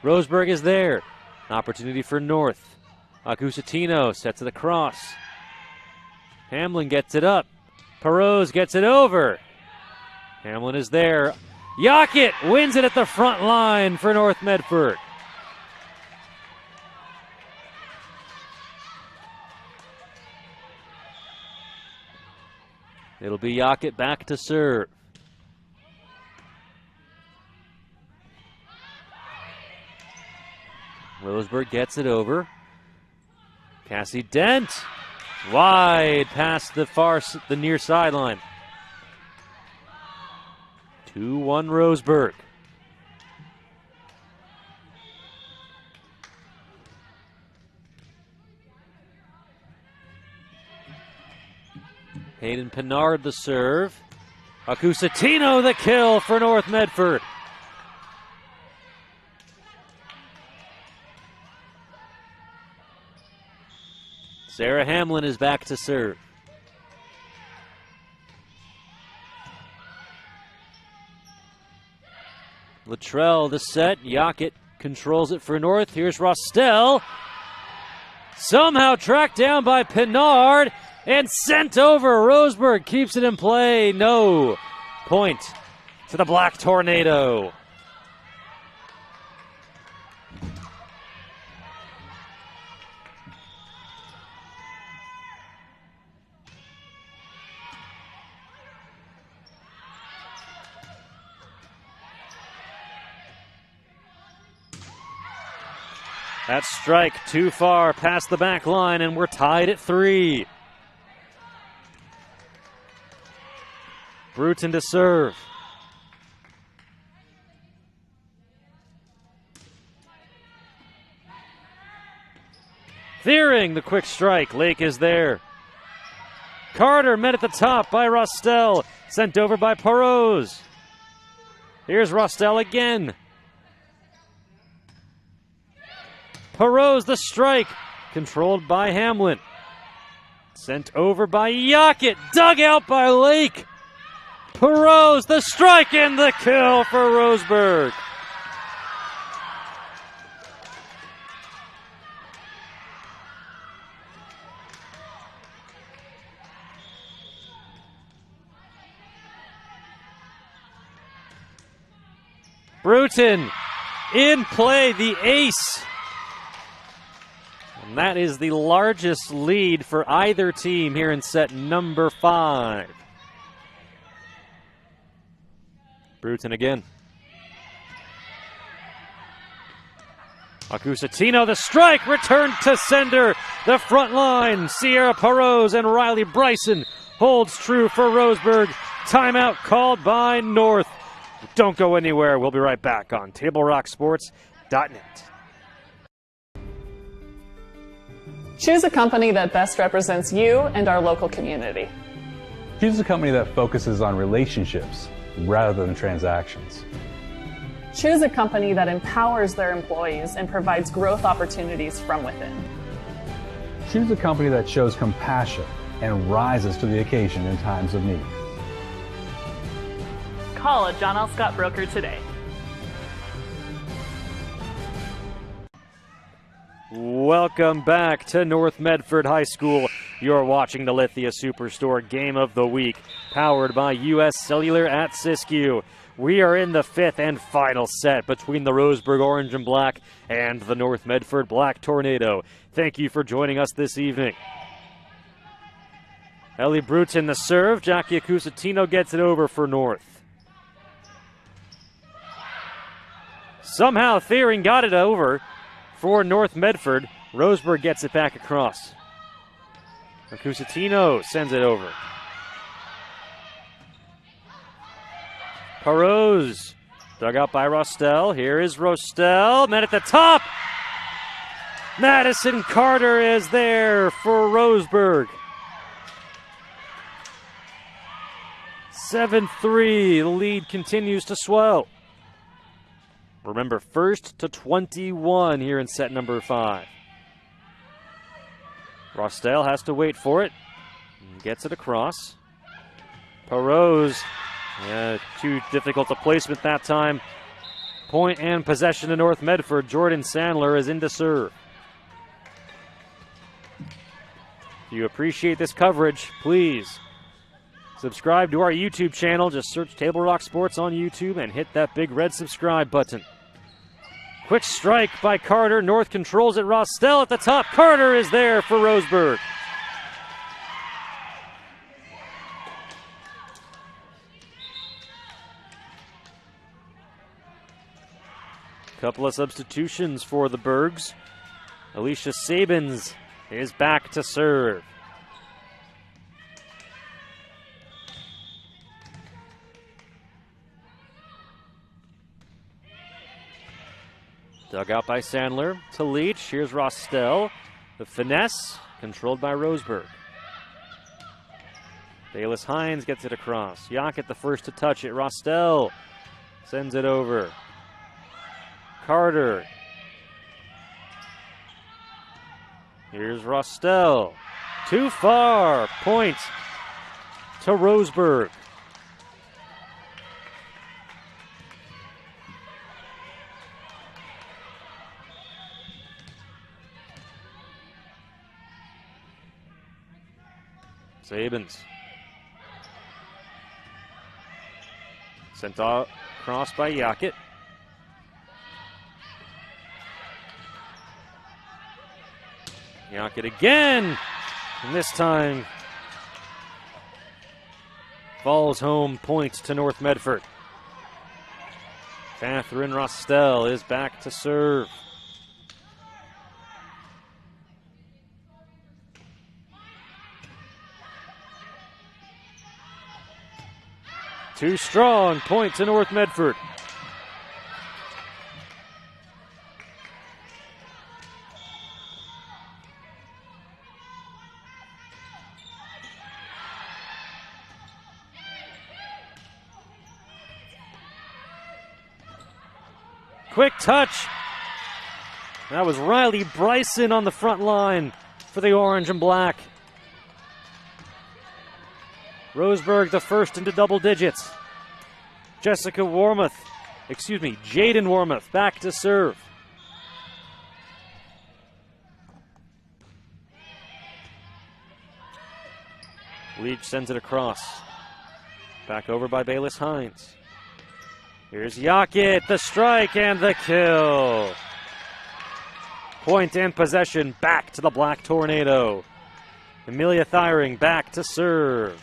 Roseburg is there. An opportunity for North. Acusatino sets it across. Hamlin gets it up. Perot gets it over. Hamlin is there. Yackett wins it at the front line for North Medford. It'll be Yackett back to serve. Roseburg gets it over. Cassie Dent. Wide past the near sideline. 2-1 Roseburg. Hayden Pinard the serve. Acusatino the kill for North Medford. Sarah Hamlin is back to serve. Luttrell the set. Yackett controls it for North. Here's Rostel. Somehow tracked down by Pinard and sent over. Roseburg keeps it in play. No. Point to the Black Tornado. That strike too far past the back line, and we're tied at 3. Bruton to serve. Fearing the quick strike. Lake is there. Carter met at the top by Rostel. Sent over by Perot. Here's Rostel again. Perot the strike. Controlled by Hamlin. Sent over by Yackett. Dug out by Lake. Perot the strike and the kill for Roseburg. Bruton in play, the ace. And that is the largest lead for either team here in set number 5. Bruton again. Acusatino, the strike, returned to sender. The front line, Sierra Perot and Riley Bryson holds true for Roseburg. Timeout called by North. Don't go anywhere. We'll be right back on TableRockSports.net. Choose a company that best represents you and our local community. Choose a company that focuses on relationships rather than transactions. Choose a company that empowers their employees and provides growth opportunities from within. Choose a company that shows compassion and rises to the occasion in times of need. Call a John L. Scott broker today. Welcome back to North Medford High School. You're watching the Lithia Superstore Game of the Week, powered by U.S. Cellular at Siskiyou. We are in the 5th and final set between the Roseburg Orange and Black and the North Medford Black Tornado. Thank you for joining us this evening. Ellie Bruton the serve. Jackie Acusatino gets it over for North. Somehow Thiering got it over for North Medford. Roseburg gets it back across. Acusatino sends it over. Perot, dug out by Rostel. Here is Rostel, met at the top. Madison Carter is there for Roseburg. 7-3, the lead continues to swell. Remember, first to 21 here in set number 5. Rostel has to wait for it. Gets it across. Perot's, too difficult a placement that time. Point and possession to North Medford. Jordan Sandler is in to serve. If you appreciate this coverage, please subscribe to our YouTube channel. Just search Table Rock Sports on YouTube and hit that big red subscribe button. Quick strike by Carter. North controls it. Rostel at the top. Carter is there for Roseburg. Couple of substitutions for the Bergs. Alicia Sabins is back to serve. Dug out by Sandler to Leach. Here's Rostel. The finesse controlled by Roseburg. Bayless Hines gets it across. Yackett the first to touch it. Rostel sends it over. Carter. Here's Rostel. Too far. Point to Roseburg. Sabins. Sent across by Yackett. Yackett again, and this time falls home, points to North Medford. Catherine Rostel is back to serve. Too strong, point to North Medford. Quick touch. That was Riley Bryson on the front line for the orange and black. Roseburg the first into double digits. Jaden Wormuth back to serve. Leach sends it across. Back over by Bayless Hines. Here's Yackett, the strike and the kill. Point and possession back to the Black Tornado. Amelia Thiring back to serve.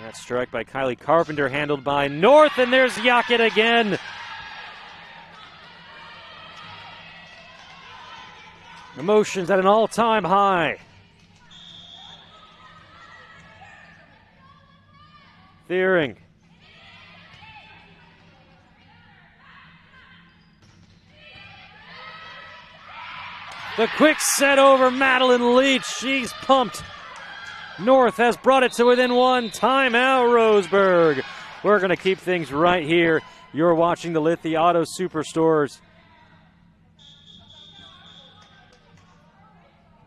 That strike by Kylie Carpenter handled by North, and there's Yackett again. Emotions at an all-time high. Thiering. The quick set over Madeline Leach. She's pumped. North has brought it to within one. Timeout, Roseburg. We're going to keep things right here. You're watching the Lithia Auto Superstores.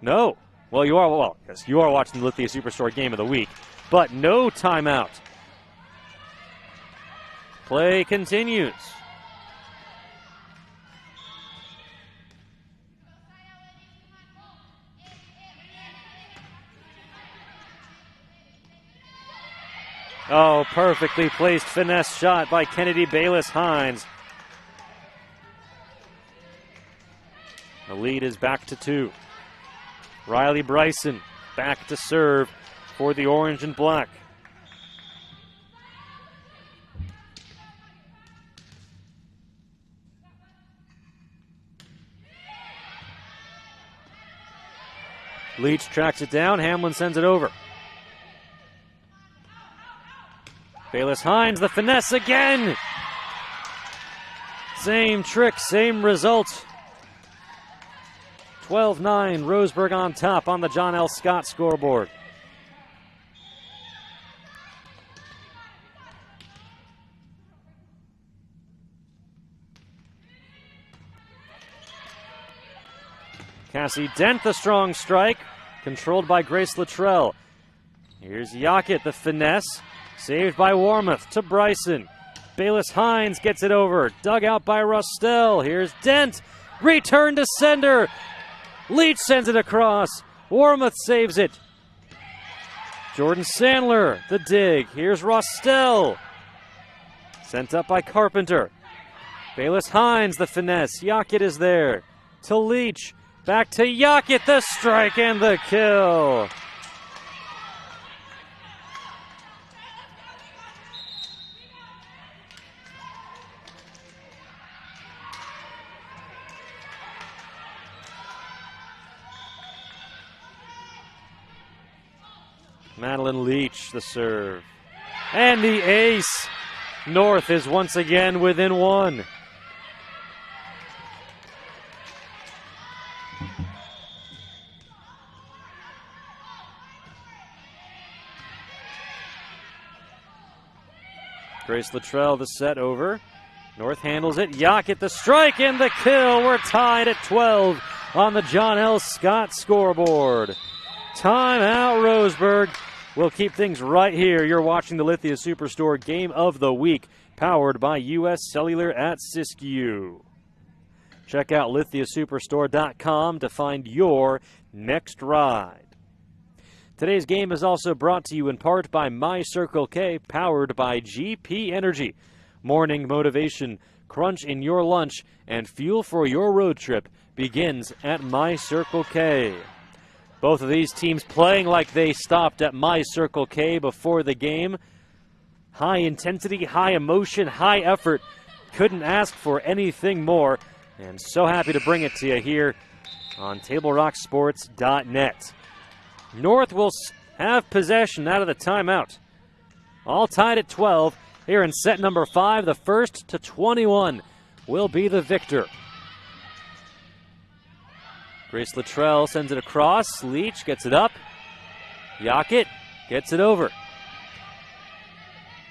No. Well, you are. Well, yes, you are watching the Lithia Superstore Game of the Week, but no timeout. Play continues. Oh, perfectly placed finesse shot by Kennedy Bayless Hines. The lead is back to 2. Riley Bryson back to serve for the orange and black. Leach tracks it down. Hamlin sends it over. Bayless Hines, the finesse again. Same trick, same result. 12-9, Roseburg on top on the John L. Scott scoreboard. Cassie Dent, the strong strike, controlled by Grace Luttrell. Here's Yackett, the finesse, saved by Warmoth to Bryson. Bayless Hines gets it over, dug out by Rostell. Here's Dent, return to sender. Leach sends it across. Warmoth saves it. Jordan Sandler, the dig. Here's Rostell. Sent up by Carpenter. Bayless Hines, the finesse. Yackett is there. To Leach. Back to Yackett, the strike and the kill. Madeline Leach, the serve. And the ace. North is once again within one. Grace Luttrell, the set over. North handles it. Yackett, the strike and the kill. We're tied at 12 on the John L. Scott scoreboard. Timeout, Roseburg. We'll keep things right here. You're watching the Lithia Superstore Game of the Week, powered by U.S. Cellular at Siskiyou. Check out lithiasuperstore.com to find your next ride. Today's game is also brought to you in part by My Circle K, powered by GP Energy. Morning motivation, crunch in your lunch, and fuel for your road trip begins at My Circle K. Both of these teams playing like they stopped at My Circle K before the game. High intensity, high emotion, high effort. Couldn't ask for anything more. And so happy to bring it to you here on TableRockSports.net. North will have possession out of the timeout. All tied at 12 here in set number 5. The first to 21 will be the victor. Grace Luttrell sends it across. Leach gets it up. Yackett gets it over.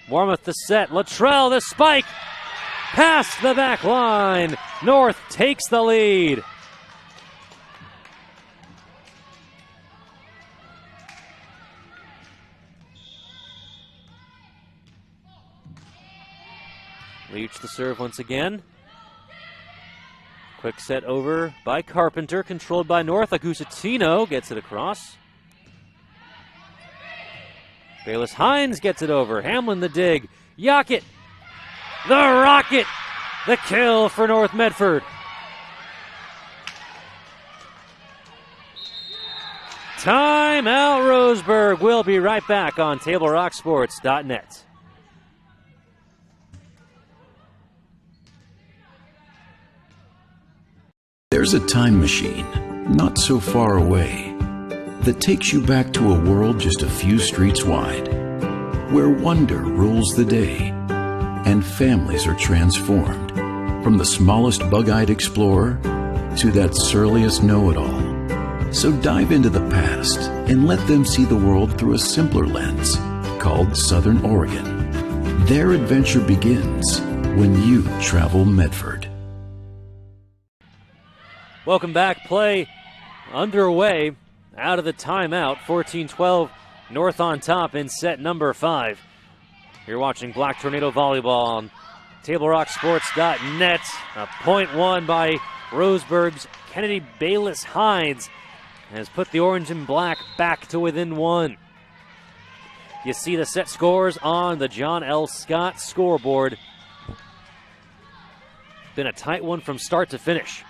Warmoth the set. Luttrell the spike. Past the back line. North takes the lead. Leach the serve once again. Quick set over by Carpenter, controlled by North. Agusatino gets it across. Bayless Hines gets it over. Hamlin the dig. Yackett, the rocket, the kill for North Medford. Timeout, Roseburg. We'll be right back on TableRockSports.net. There's a time machine, not so far away, that takes you back to a world just a few streets wide, where wonder rules the day, and families are transformed, from the smallest bug-eyed explorer to that surliest know-it-all. So dive into the past and let them see the world through a simpler lens, called Southern Oregon. Their adventure begins when you travel Medford. Welcome back. Play underway out of the timeout. 14-12, North on top in set number 5. You're watching Black Tornado Volleyball on TableRockSports.net. A point won by Roseburg's Kennedy Bayless Hines has put the orange and black back to within 1. You see the set scores on the John L. Scott scoreboard. Been a tight one from start to finish.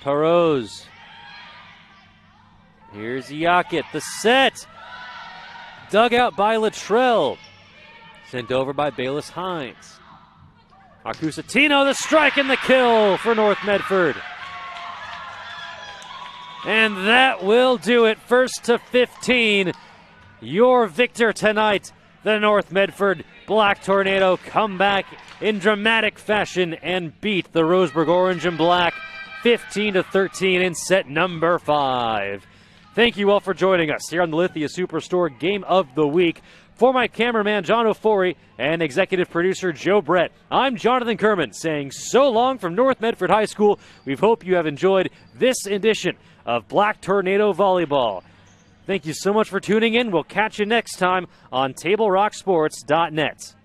Perose. Here's Yackett, the set. Dug out by Luttrell. Sent over by Bayless Hines. Acusatino, the strike and the kill for North Medford. And that will do it. First to 15. Your victor tonight, the North Medford Black Tornado come back in dramatic fashion and beat the Roseburg Orange and Black 15-13 in set number 5. Thank you all for joining us here on the Lithia Superstore Game of the Week. For my cameraman, John Ofori, and executive producer, Joe Brett, I'm Jonathan Kerman saying so long from North Medford High School. We hope you have enjoyed this edition of Black Tornado Volleyball. Thank you so much for tuning in. We'll catch you next time on TableRockSports.net.